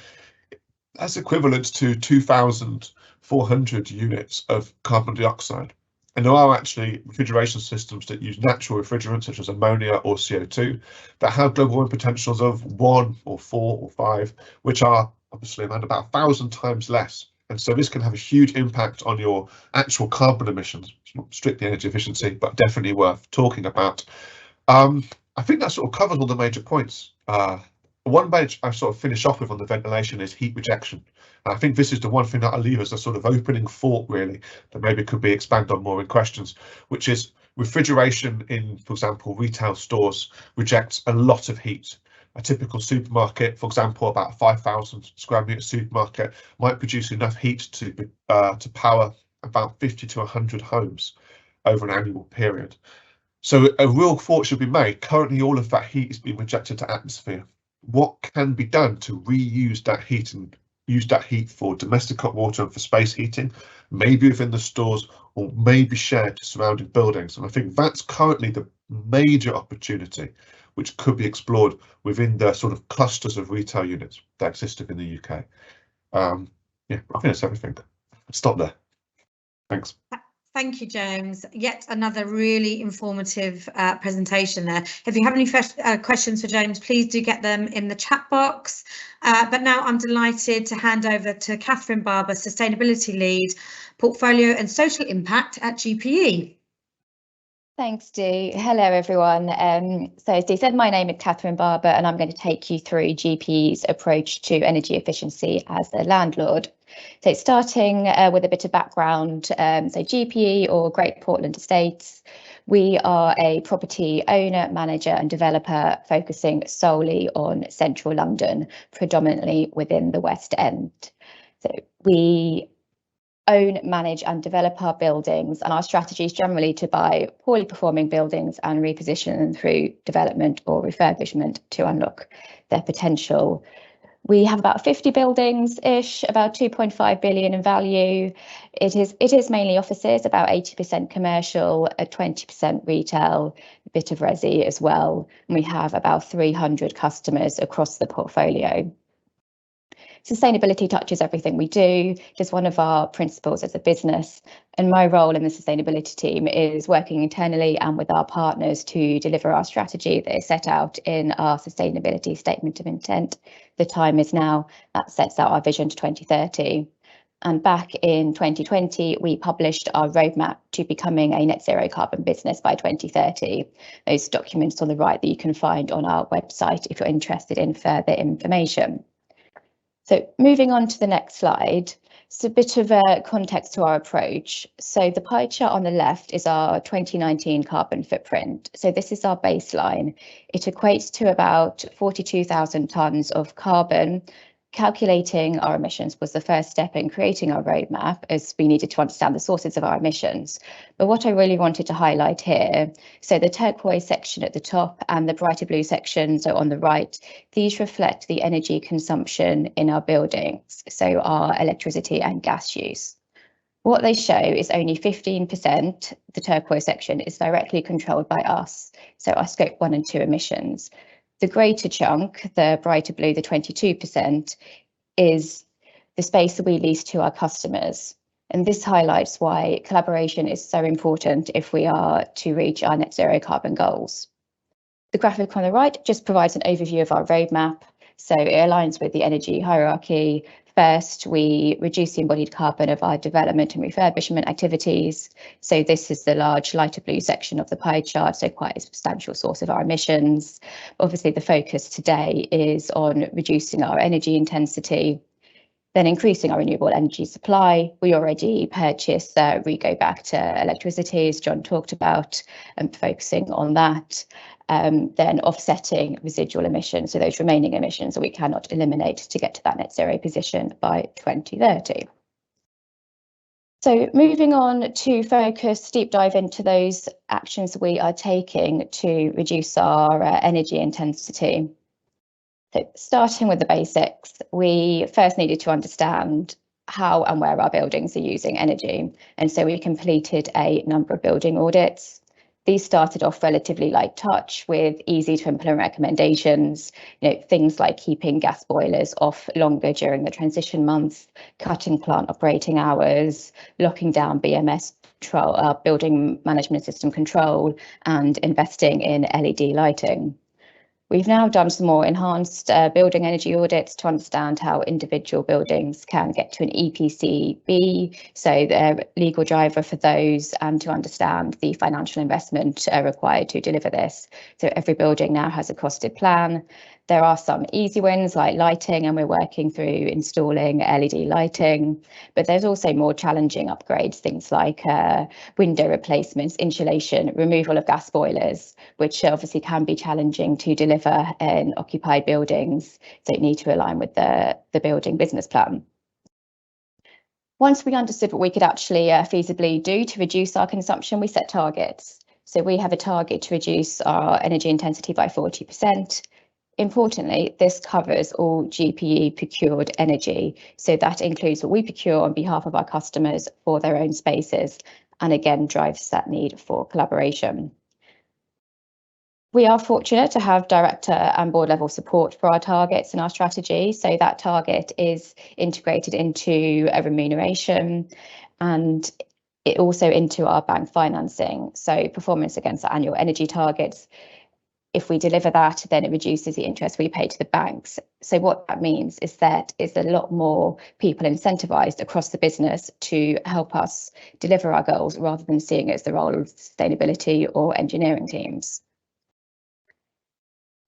S3: that's equivalent to 2,400 units of carbon dioxide. And there are actually refrigeration systems that use natural refrigerants such as ammonia or CO2 that have global warming potentials of 1 or 4 or 5, which are obviously around about 1,000 times less. And so this can have a huge impact on your actual carbon emissions. It's not strictly energy efficiency, but definitely worth talking about. I think that sort of covers all the major points. One page I sort of finish off with on the ventilation is heat rejection. And I think this is the one thing that I leave as a sort of opening thought, really, that maybe could be expanded on more in questions, which is refrigeration in, for example, retail stores rejects a lot of heat. A typical supermarket, for example, about 5,000 square metre supermarket, might produce enough heat to power about 50 to 100 homes over an annual period. So a real thought should be made. Currently, all of that heat is being rejected to atmosphere. What can be done to reuse that heat and use that heat for domestic hot water and for space heating, maybe within the stores or maybe shared to surrounding buildings? And I think that's currently the major opportunity which could be explored within the sort of clusters of retail units that exist in the UK. Yeah, I think that's everything. I'll stop there. Thanks.
S1: Thank you, James. Yet another really informative presentation there. If you have any questions for James, please do get them in the chat box. But now I'm delighted to hand over to Catherine Barber, Sustainability Lead, Portfolio and Social Impact at GPE.
S4: Thanks, Dee. Hello, everyone. So as Dee said, my name is Catherine Barber, and I'm going to take you through GPE's approach to energy efficiency as a landlord. So starting with a bit of background, so GPE, or Great Portland Estates, we are a property owner, manager and developer focusing solely on central London, predominantly within the West End. So we own, manage and develop our buildings, and our strategy is generally to buy poorly performing buildings and reposition them through development or refurbishment to unlock their potential. We have about 50 buildings-ish, about 2.5 billion in value. It is mainly offices, about 80% commercial, 20% retail, a bit of resi as well. And we have about 300 customers across the portfolio. Sustainability touches everything we do. It is one of our principles as a business, and my role in the sustainability team is working internally and with our partners to deliver our strategy that is set out in our sustainability statement of intent. The time is now. That sets out our vision to 2030. And back in 2020, we published our roadmap to becoming a net zero carbon business by 2030. Those documents on the right that you can find on our website if you're interested in further information. So moving on to the next slide, it's a bit of a context to our approach. So the pie chart on the left is our 2019 carbon footprint. So this is our baseline. It equates to about 42,000 tonnes of carbon. Calculating our emissions was the first step in creating our roadmap, as we needed to understand the sources of our emissions. But what I really wanted to highlight here, so the turquoise section at the top and the brighter blue section, so on the right, these reflect the energy consumption in our buildings, so our electricity and gas use. What they show is only 15%, the turquoise section, is directly controlled by us, so our scope 1 and 2 emissions. The greater chunk, the brighter blue, the 22%, is the space that we lease to our customers. And this highlights why collaboration is so important if we are to reach our net zero carbon goals. The graphic on the right just provides an overview of our roadmap. So it aligns with the energy hierarchy. First, we reduce the embodied carbon of our development and refurbishment activities. So this is the large lighter blue section of the pie chart, so quite a substantial source of our emissions. Obviously, the focus today is on reducing our energy intensity, then increasing our renewable energy supply. We already purchase REGO back to electricity, as John talked about, and focusing on that. Then offsetting residual emissions, so those remaining emissions that we cannot eliminate to get to that net zero position by 2030. So moving on to focus, deep dive into those actions we are taking to reduce our energy intensity. So starting with the basics, we first needed to understand how and where our buildings are using energy. And so we completed a number of building audits. These started off relatively light touch with easy to implement recommendations, things like keeping gas boilers off longer during the transition months, cutting plant operating hours, locking down BMS control, building management system control, and investing in LED lighting. We've now done some more enhanced building energy audits to understand how individual buildings can get to an EPC-B, so the legal driver for those, and to understand the financial investment required to deliver this. So every building now has a costed plan. There are some easy wins like lighting, and we're working through installing LED lighting, but there's also more challenging upgrades, things like window replacements, insulation, removal of gas boilers, which obviously can be challenging to deliver in occupied buildings, so you need to align with the building business plan. Once we understood what we could actually feasibly do to reduce our consumption, we set targets. So we have a target to reduce our energy intensity by 40%. Importantly, this covers all GPE procured energy. So that includes what we procure on behalf of our customers for their own spaces, and again, drives that need for collaboration. We are fortunate to have director and board level support for our targets and our strategy. So that target is integrated into a remuneration and it also into our bank financing. So performance against our annual energy targets. If we deliver that, then it reduces the interest we pay to the banks. So what that means is that is a lot more people incentivized across the business to help us deliver our goals rather than seeing it as the role of sustainability or engineering teams.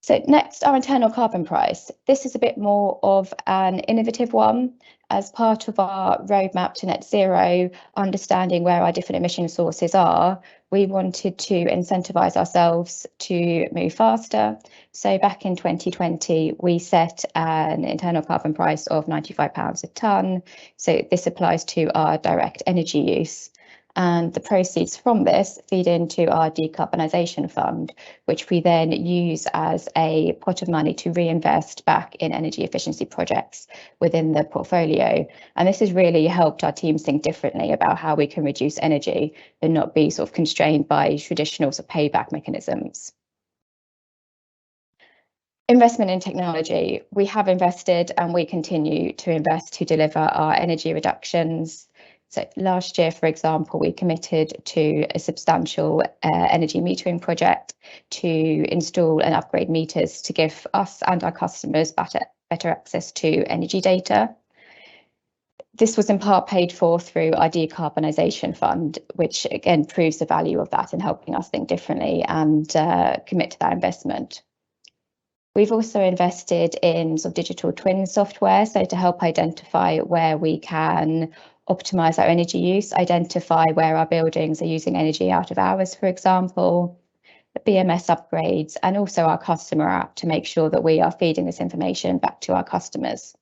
S4: So next, our internal carbon price. This is a bit more of an innovative one. As part of our roadmap to net zero, understanding where our different emission sources are, we wanted to incentivise ourselves to move faster. So back in 2020, we set an internal carbon price of £95 a tonne. So this applies to our direct energy use. And the proceeds from this feed into our decarbonisation fund, which we then use as a pot of money to reinvest back in energy efficiency projects within the portfolio. And this has really helped our teams think differently about how we can reduce energy and not be sort of constrained by traditional sort of payback mechanisms. Investment in technology. We have invested and we continue to invest to deliver our energy reductions. So last year, for example, we committed to a substantial energy metering project to install and upgrade meters to give us and our customers better access to energy data. This was in part paid for through our decarbonisation fund, which again proves the value of that in helping us think differently and commit to that investment. We've also invested in sort of digital twin software, so to help identify where we can optimise our energy use, identify where our buildings are using energy out of hours, for example, the BMS upgrades, and also our customer app to make sure that we are feeding this information back to our customers.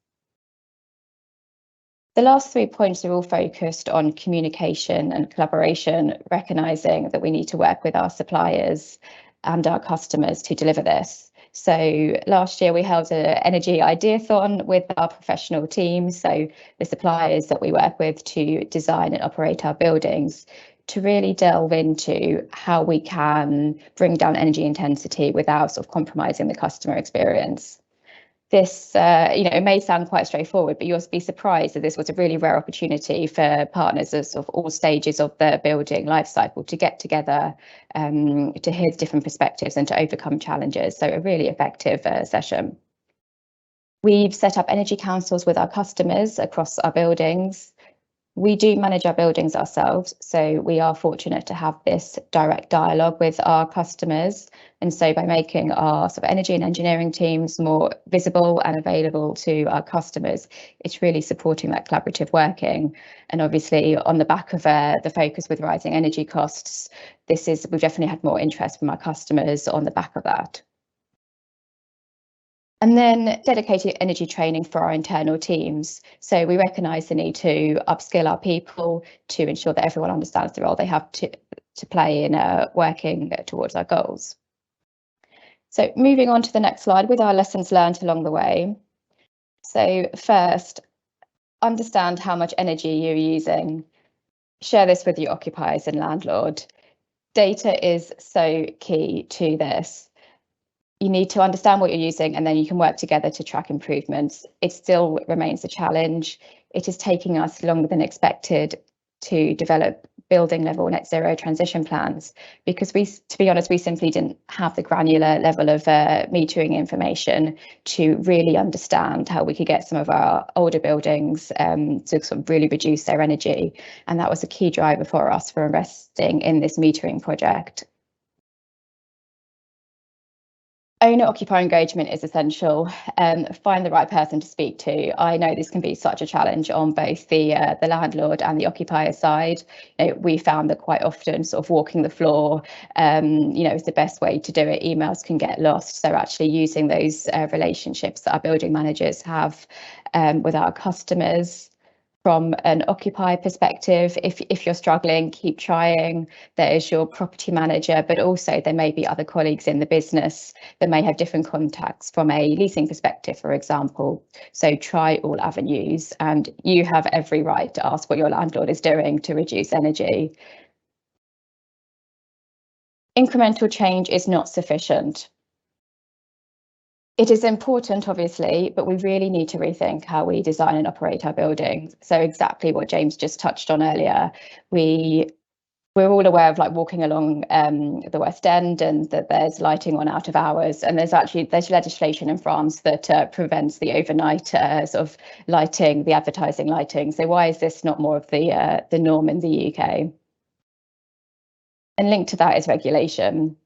S4: The last 3 points are all focused on communication and collaboration, recognising that we need to work with our suppliers and our customers to deliver this. So last year we held an energy ideathon with our professional team, so the suppliers that we work with to design and operate our buildings, to really delve into how we can bring down energy intensity without sort of compromising the customer experience. This, it may sound quite straightforward, but you'll be surprised that this was a really rare opportunity for partners of all stages of the building life cycle to get together, to hear different perspectives and to overcome challenges. So a really effective session. We've set up energy councils with our customers across our buildings. We do manage our buildings ourselves, so we are fortunate to have this direct dialogue with our customers. And so by making our sort of energy and engineering teams more visible and available to our customers, it's really supporting that collaborative working. And obviously on the back of the focus with rising energy costs, we've definitely had more interest from our customers on the back of that. And then dedicated energy training for our internal teams. So we recognise the need to upskill our people to ensure that everyone understands the role they have to play in working towards our goals. So moving on to the next slide with our lessons learned along the way. So first, understand how much energy you're using. Share this with your occupiers and landlord. Data is so key to this. You need to understand what you're using, and then you can work together to track improvements. It still remains a challenge. It is taking us longer than expected to develop building level net zero transition plans, because to be honest, we simply didn't have the granular level of metering information to really understand how we could get some of our older buildings to sort of really reduce their energy. And that was a key driver for us for investing in this metering project. Owner-occupier engagement is essential. Find the right person to speak to. I know this can be such a challenge on both the landlord and the occupier side. We found that quite often sort of walking the floor, is the best way to do it. Emails can get lost. So actually using those relationships that our building managers have with our customers. From an occupier perspective, if you're struggling, keep trying. There is your property manager, but also there may be other colleagues in the business that may have different contacts from a leasing perspective, for example. So try all avenues, and you have every right to ask what your landlord is doing to reduce energy. Incremental change is not sufficient. It is important, obviously, but we really need to rethink how we design and operate our buildings. So exactly what James just touched on earlier, we're all aware of walking along the West End and that there's lighting on out of hours, and there's legislation in France that prevents the overnight sort of lighting, the advertising lighting. So why is this not more of the norm in the UK? And linked to that is regulation.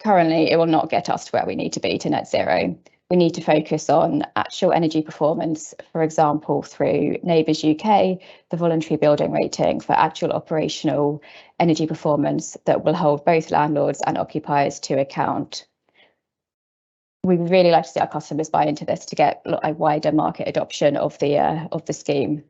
S4: Currently, it will not get us to where we need to be to net zero. We need to focus on actual energy performance, for example, through Neighbours UK, the voluntary building rating for actual operational energy performance that will hold both landlords and occupiers to account. We really like to see our customers buy into this to get a wider market adoption of the scheme.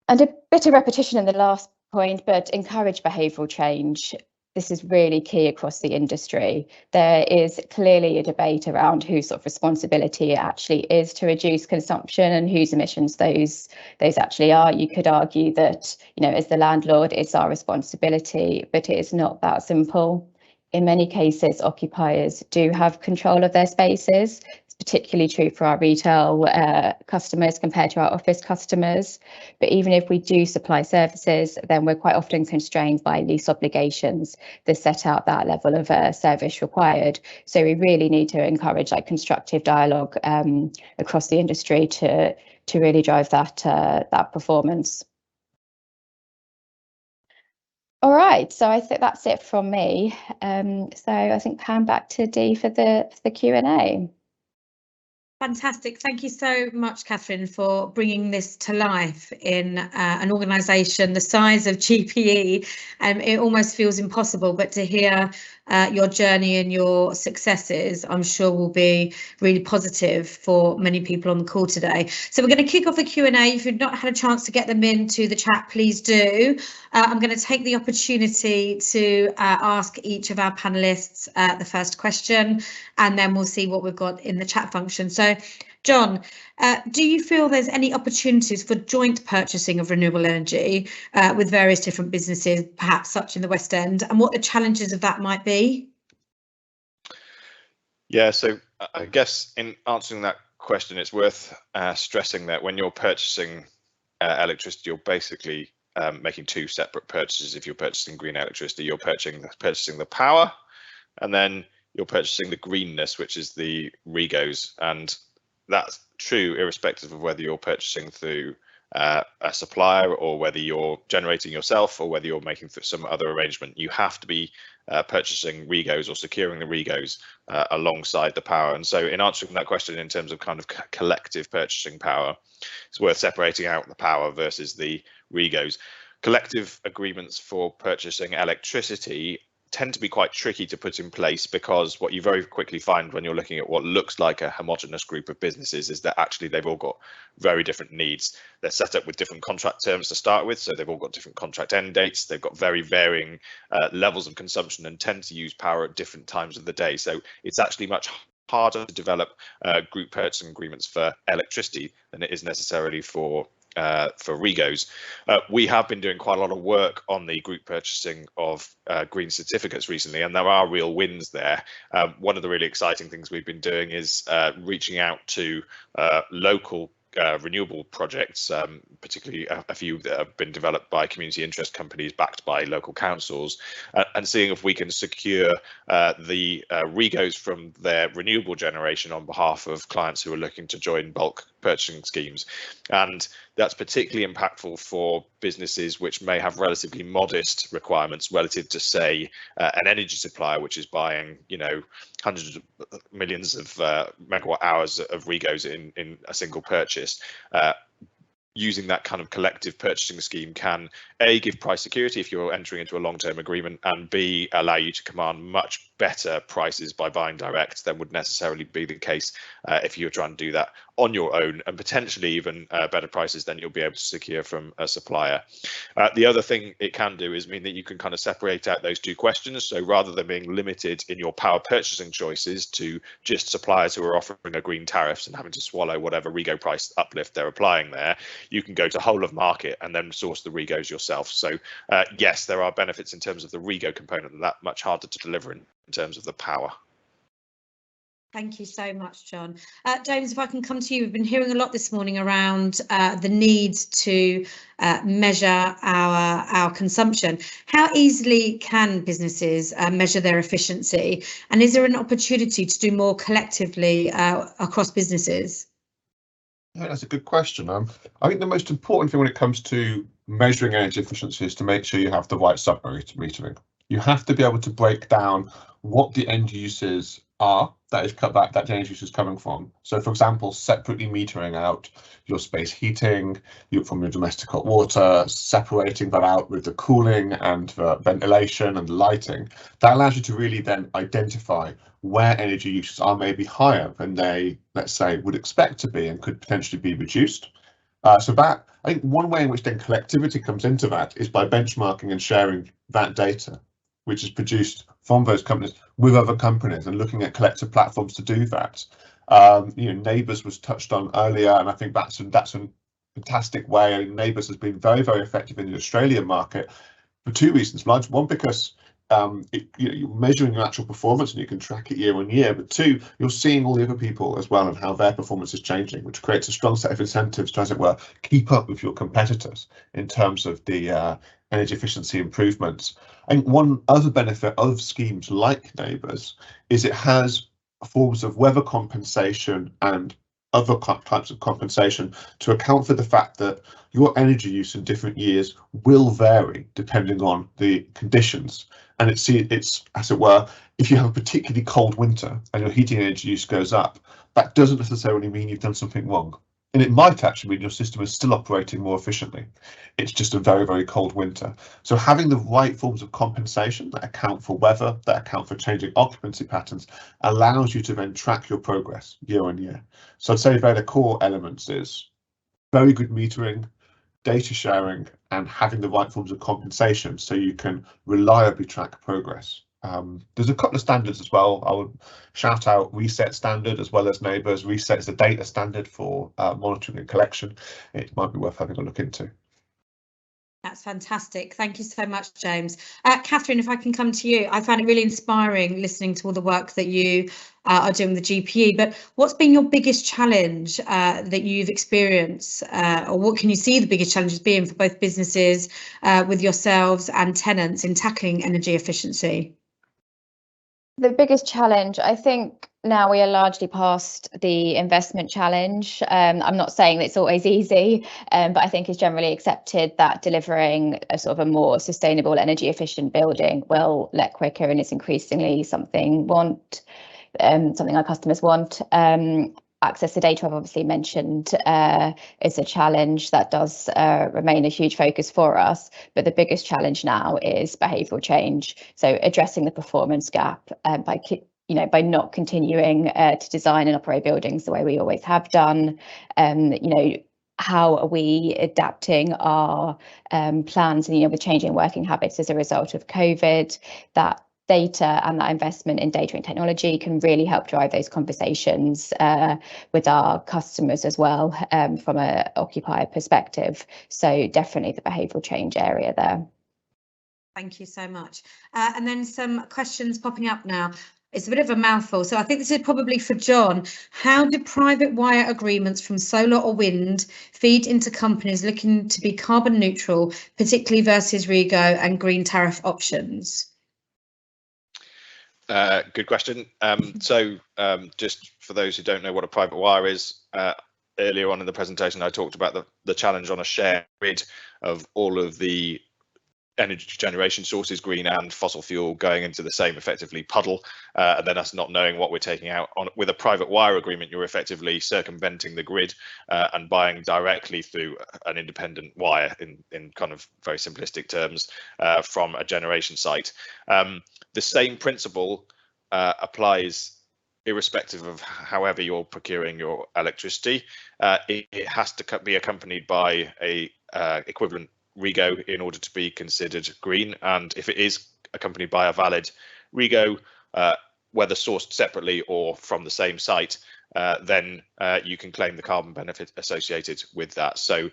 S4: And a bit of repetition in the last point, but encourage behavioural change. This is really key across the industry. There is clearly a debate around whose sort of responsibility it actually is to reduce consumption and whose emissions those actually are. You could argue that, as the landlord, it's our responsibility, but it is not that simple. In many cases, occupiers do have control of their spaces. Particularly true for our retail customers compared to our office customers. But even if we do supply services, then we're quite often constrained by lease obligations that set out that level of service required. So we really need to encourage constructive dialogue across the industry to really drive that performance. All right, so I think that's it from me. So I think hand back to Dee for the Q&A.
S1: Fantastic. Thank you so much, Catherine, for bringing this to life in an organisation the size of GPE. It almost feels impossible, but to hear your journey and your successes, I'm sure will be really positive for many people on the call today. So we're going to kick off the Q&A. If you've not had a chance to get them into the chat, please do. I'm going to take the opportunity to ask each of our panelists the first question, and then we'll see what we've got in the chat function. So, John, do you feel there's any opportunities for joint purchasing of renewable energy with various different businesses, perhaps such in the West End, and what the challenges of that might be?
S2: Yeah, so I guess in answering that question, it's worth stressing that when you're purchasing electricity, you're basically making two separate purchases. If you're purchasing green electricity, you're purchasing the power, and then you're purchasing the greenness, which is the REGOs, and that's true irrespective of whether you're purchasing through a supplier or whether you're generating yourself or whether you're making some other arrangement. You have to be purchasing REGOs or securing the REGOs alongside the power. And so in answering that question in terms of kind of collective purchasing power, it's worth separating out the power versus the REGOs. Collective agreements for purchasing electricity tend to be quite tricky to put in place, because what you very quickly find when you're looking at what looks like a homogenous group of businesses is that actually they've all got very different needs. They're set up with different contract terms to start with, so they've all got different contract end dates. They've got very varying levels of consumption and tend to use power at different times of the day. So it's actually much harder to develop group purchasing agreements for electricity than it is necessarily for REGOs. We have been doing quite a lot of work on the group purchasing of green certificates recently, and there are real wins there. One of the really exciting things we've been doing is reaching out to local renewable projects, particularly a few that have been developed by community interest companies backed by local councils, and seeing if we can secure the REGOs from their renewable generation on behalf of clients who are looking to join bulk purchasing schemes. And that's particularly impactful for businesses which may have relatively modest requirements relative to, say, an energy supplier which is buying, you know, hundreds of millions of megawatt hours of REGOs in a single purchase. Using that kind of collective purchasing scheme can A, give price security if you're entering into a long-term agreement, and B, allow you to command much better prices by buying direct than would necessarily be the case if you're trying to do that on your own, and potentially even better prices than you'll be able to secure from a supplier. The other thing it can do is mean that you can kind of separate out those two questions. So rather than being limited in your power purchasing choices to just suppliers who are offering a green tariffs and having to swallow whatever REGO price uplift they're applying there, you can go to whole of market and then source the REGOs yourself. So yes, there are benefits in terms of the REGO component, and that much harder to deliver in terms of the power.
S1: Thank you so much, John. James, if I can come to you, we've been hearing a lot this morning around the need to measure our consumption. How easily can businesses measure their efficiency, and is there an opportunity to do more collectively across businesses?
S3: Yeah, that's a good question. I think the most important thing when it comes to measuring energy efficiency is to make sure you have the right sub-metering. You have to be able to break down what the end uses are that the energy use is coming from. So, for example, separately metering out your space heating from your domestic hot water, separating that out with the cooling and the ventilation and the lighting. That allows you to really then identify where energy uses are maybe higher than they, let's say, would expect to be and could potentially be reduced. So that, I think one way in which then collectivity comes into that is by benchmarking and sharing that data, which is produced from those companies with other companies, and looking at collective platforms to do that. Neighbours was touched on earlier, and I think that's a fantastic way. And Neighbours has been very, very effective in the Australian market for two reasons. One, because you're measuring your actual performance and you can track it year on year, but two, you're seeing all the other people as well and how their performance is changing, which creates a strong set of incentives to, as it were, keep up with your competitors in terms of the energy efficiency improvements. I think one other benefit of schemes like Neighbours is it has forms of weather compensation and other types of compensation to account for the fact that your energy use in different years will vary depending on the conditions. And it's as it were, if you have a particularly cold winter and your heating energy use goes up, that doesn't necessarily mean you've done something wrong. And it might actually mean your system is still operating more efficiently. It's just a very, very cold winter. So having the right forms of compensation that account for weather, that account for changing occupancy patterns, allows you to then track your progress year on year. So I'd say the core elements is very good metering, data sharing, and having the right forms of compensation so you can reliably track progress. There's a couple of standards as well. I would shout out Reset standard as well as Neighbours. Reset is the data standard for monitoring and collection. It might be worth having a look into.
S1: That's fantastic. Thank you so much, James. Catherine, if I can come to you, I found it really inspiring listening to all the work that you are doing with the GPE, but what's been your biggest challenge that you've experienced, or what can you see the biggest challenges being for both businesses with yourselves and tenants in tackling energy efficiency?
S4: The biggest challenge, I think now we are largely past the investment challenge. I'm not saying that it's always easy, but I think it's generally accepted that delivering a sort of a more sustainable, energy efficient building will let quicker, and it's increasingly something our customers want. Access to data, I've obviously mentioned, is a challenge that does remain a huge focus for us. But the biggest challenge now is behavioural change. So addressing the performance gap by not continuing to design and operate buildings the way we always have done. How are we adapting our plans and the changing working habits as a result of COVID? That data and that investment in data and technology can really help drive those conversations with our customers as well, from an occupier perspective. So definitely the behavioural change area there.
S1: Thank you so much. And then some questions popping up now. It's a bit of a mouthful, so I think this is probably for John. How do private wire agreements from solar or wind feed into companies looking to be carbon neutral, particularly versus REGO and green tariff options?
S2: Good question. Just for those who don't know what a private wire is, earlier on in the presentation I talked about the challenge on a shared grid of all of the energy generation sources, green and fossil fuel, going into the same effectively puddle, and then us not knowing what we're taking out. With a private wire agreement, you're effectively circumventing the grid and buying directly through an independent wire, in kind of very simplistic terms, from a generation site. The same principle applies irrespective of however you're procuring your electricity. It has to be accompanied by a equivalent REGO in order to be considered green, and if it is accompanied by a valid REGO, whether sourced separately or from the same site, then you can claim the carbon benefit associated with that. So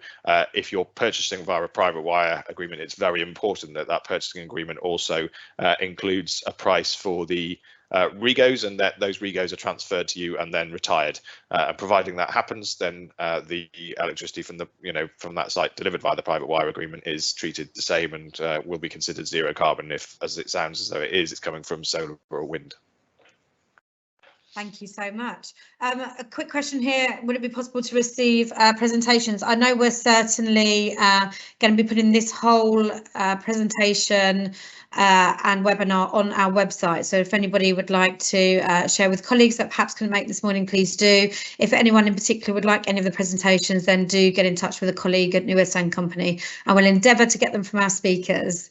S2: if you're purchasing via a private wire agreement, it's very important that that purchasing agreement also includes a price for the REGOs, and that those REGOs are transferred to you and then retired. And providing that happens, then the electricity from from that site delivered via the private wire agreement is treated the same and will be considered zero carbon if, as it sounds as though it is, it's coming from solar or wind.
S1: Thank you so much. A quick question here. Would it be possible to receive presentations? I know we're certainly going to be putting this whole presentation and webinar on our website. So if anybody would like to share with colleagues that perhaps couldn't make this morning, please do. If anyone in particular would like any of the presentations, then do get in touch with a colleague at New West End Company, and we'll endeavour to get them from our speakers.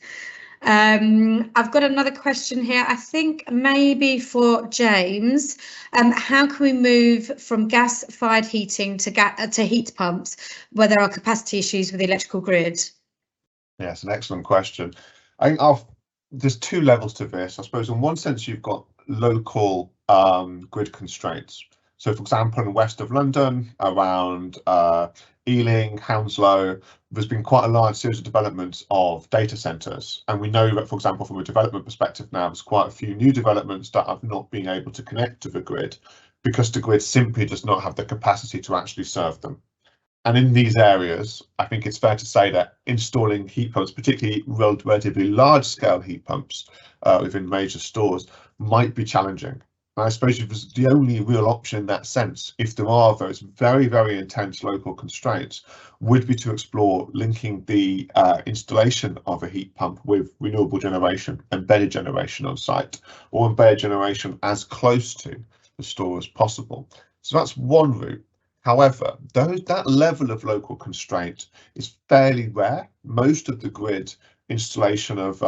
S1: I've got another question here, I think maybe for James. How can we move from gas-fired heating to heat pumps where there are capacity issues with the electrical grid?
S3: Yeah, it's an excellent question. I think there's two levels to this. I suppose in one sense you've got local grid constraints. So for example, in the west of London, around Ealing, Hounslow, there's been quite a large series of developments of data centres, and we know that, for example, from a development perspective now, there's quite a few new developments that have not been able to connect to the grid because the grid simply does not have the capacity to actually serve them. And in these areas, I think it's fair to say that installing heat pumps, particularly relatively large-scale heat pumps within major stores, might be challenging. I suppose it was the only real option in that sense, if there are those very, very intense local constraints, would be to explore linking the installation of a heat pump with renewable generation, embedded generation on site, or embedded generation as close to the store as possible. So that's one route. However, that level of local constraint is fairly rare. Most of the grid installation of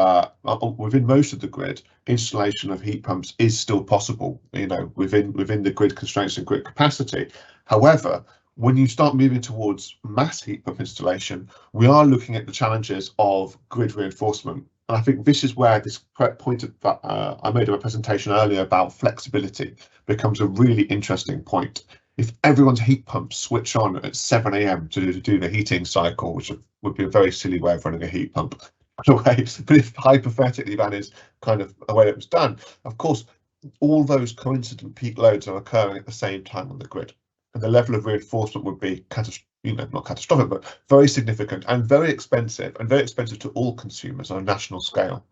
S3: within most of the grid, installation of heat pumps is still possible, you know, within the grid constraints and grid capacity. However, when you start moving towards mass heat pump installation, we are looking at the challenges of grid reinforcement. And I think this is where this point that I made in my presentation earlier about flexibility becomes a really interesting point. If everyone's heat pumps switch on at 7 AM to do the heating cycle, which would be a very silly way of running a heat pump, but if hypothetically that is kind of a way it was done, of course, all those coincident peak loads are occurring at the same time on the grid, and the level of reinforcement would be not catastrophic, but very significant and very expensive to all consumers on a national scale.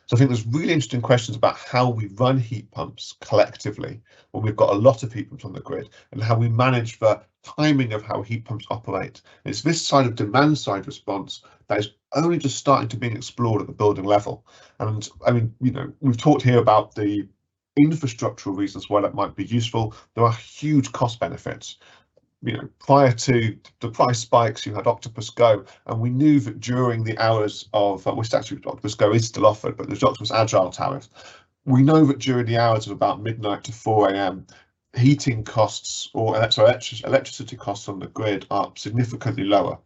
S3: So I think there's really interesting questions about how we run heat pumps collectively when we've got a lot of heat pumps on the grid, and how we manage the timing of how heat pumps operate. It's this side of demand side response that is only just starting to be explored at the building level. And I mean, you know, we've talked here about the infrastructural reasons why that might be useful. There are huge cost benefits. You know, prior to the price spikes, you had Octopus Go, and we knew that during the hours of which actually Octopus Go is still offered, but there's Octopus Agile tariff. We know that during the hours of about midnight to 4 AM, heating costs or electricity costs on the grid are significantly lower.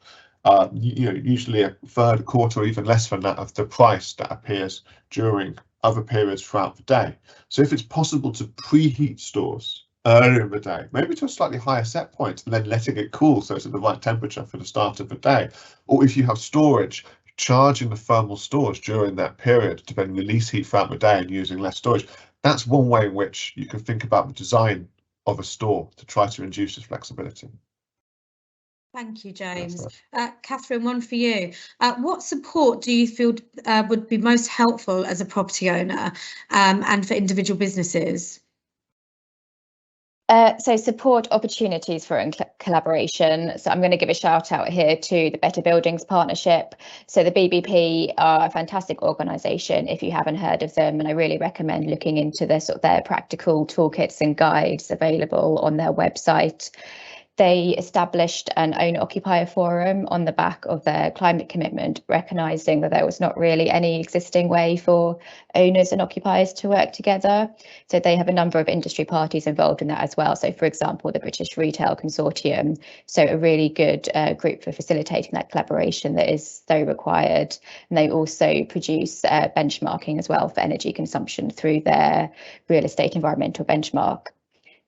S3: You know, usually a third, a quarter, or even less than that of the price that appears during other periods throughout the day. So if it's possible to preheat stores earlier in the day, maybe to a slightly higher set point, and then letting it cool so it's at the right temperature for the start of the day, or if you have storage, charging the thermal stores during that period to then release heat throughout the day and using less storage, that's one way in which you can think about the design of a store to try to induce this flexibility.
S1: Thank you, James. Catherine, one for you. What support do you feel would be most helpful as a property owner and for individual businesses?
S4: So support opportunities for collaboration. So I'm going to give a shout out here to the Better Buildings Partnership. So the BBP are a fantastic organisation if you haven't heard of them, and I really recommend looking into their practical toolkits and guides available on their website. They established an owner-occupier forum on the back of their climate commitment, recognising that there was not really any existing way for owners and occupiers to work together. So they have a number of industry parties involved in that as well. So, for example, the British Retail Consortium. So a really good group for facilitating that collaboration that is so required. And they also produce benchmarking as well for energy consumption through their real estate environmental benchmark.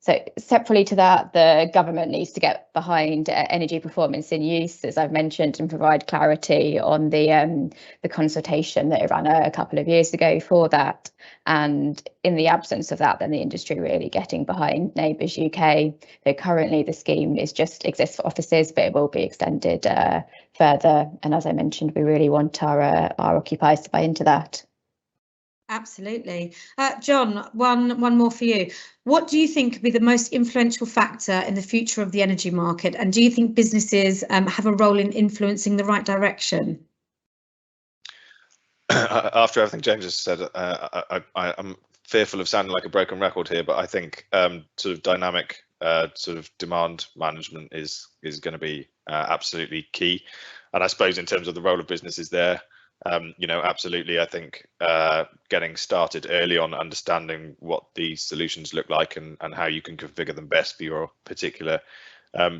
S4: So separately to that, the government needs to get behind energy performance in use, as I've mentioned, and provide clarity on the consultation that it ran a couple of years ago for that. And in the absence of that, then the industry really getting behind Neighbours UK. So currently the scheme exists for offices, but it will be extended further. And as I mentioned, we really want our occupiers to buy into that.
S1: Absolutely. John, one more for you. What do you think could be the most influential factor in the future of the energy market? And do you think businesses have a role in influencing the right direction?
S2: After everything James has said, I'm fearful of sounding like a broken record here, but I think sort of dynamic sort of demand management is going to be absolutely key. And I suppose in terms of the role of businesses there, you know, absolutely, I think getting started early on understanding what these solutions look like and how you can configure them best for your particular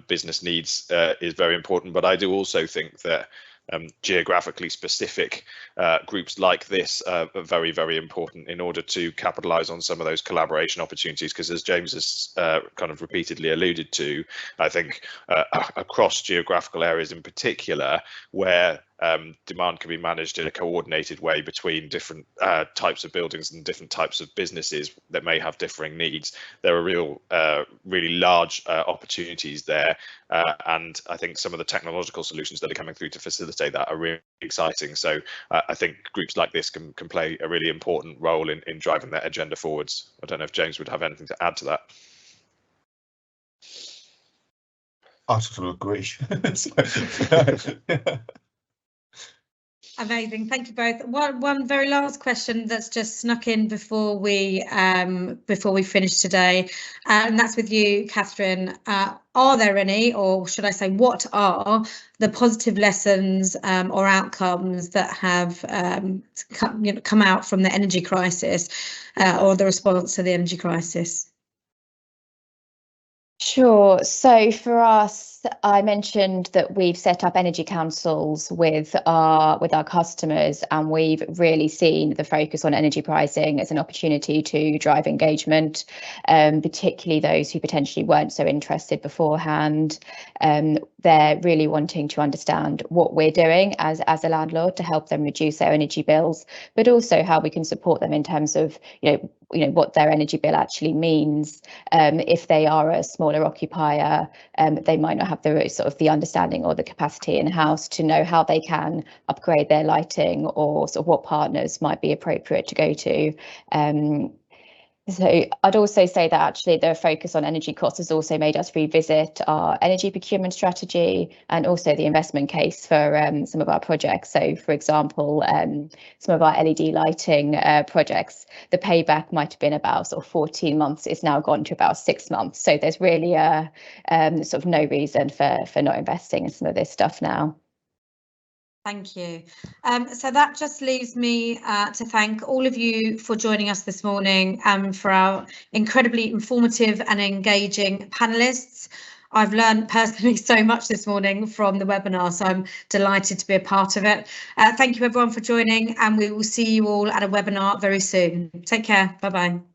S2: business needs is very important. But I do also think that geographically specific groups like this are very, very important in order to capitalize on some of those collaboration opportunities, because as James has kind of repeatedly alluded to, I think across geographical areas in particular, where demand can be managed in a coordinated way between different types of buildings and different types of businesses that may have differing needs. There are really large opportunities there, and I think some of the technological solutions that are coming through to facilitate that are really exciting. So I think groups like this can play a really important role in driving that agenda forwards. I don't know if James would have anything to add to that.
S3: I sort of agree.
S1: Amazing, thank you both. One very last question that's just snuck in before we finish today, and that's with you, Catherine. Are there any, or should I say, what are the positive lessons or outcomes that have come out from the energy crisis or the response to the energy crisis?
S4: Sure. So for us, I mentioned that we've set up energy councils with our customers, and we've really seen the focus on energy pricing as an opportunity to drive engagement, particularly those who potentially weren't so interested beforehand. They're really wanting to understand what we're doing as a landlord to help them reduce their energy bills, but also how we can support them in terms of what their energy bill actually means. If they are a smaller occupier, they might not have the understanding or the capacity in-house to know how they can upgrade their lighting, or sort of what partners might be appropriate to go to. So I'd also say that actually the focus on energy costs has also made us revisit our energy procurement strategy and also the investment case for some of our projects. So, for example, some of our LED lighting projects, the payback might have been about sort of 14 months. It's now gone to about 6 months. So there's really sort of no reason for not investing in some of this stuff now.
S1: Thank you. So that just leaves me to thank all of you for joining us this morning and for our incredibly informative and engaging panelists. I've learned personally so much this morning from the webinar, so I'm delighted to be a part of it. Thank you everyone for joining, and we will see you all at a webinar very soon. Take care. Bye-bye.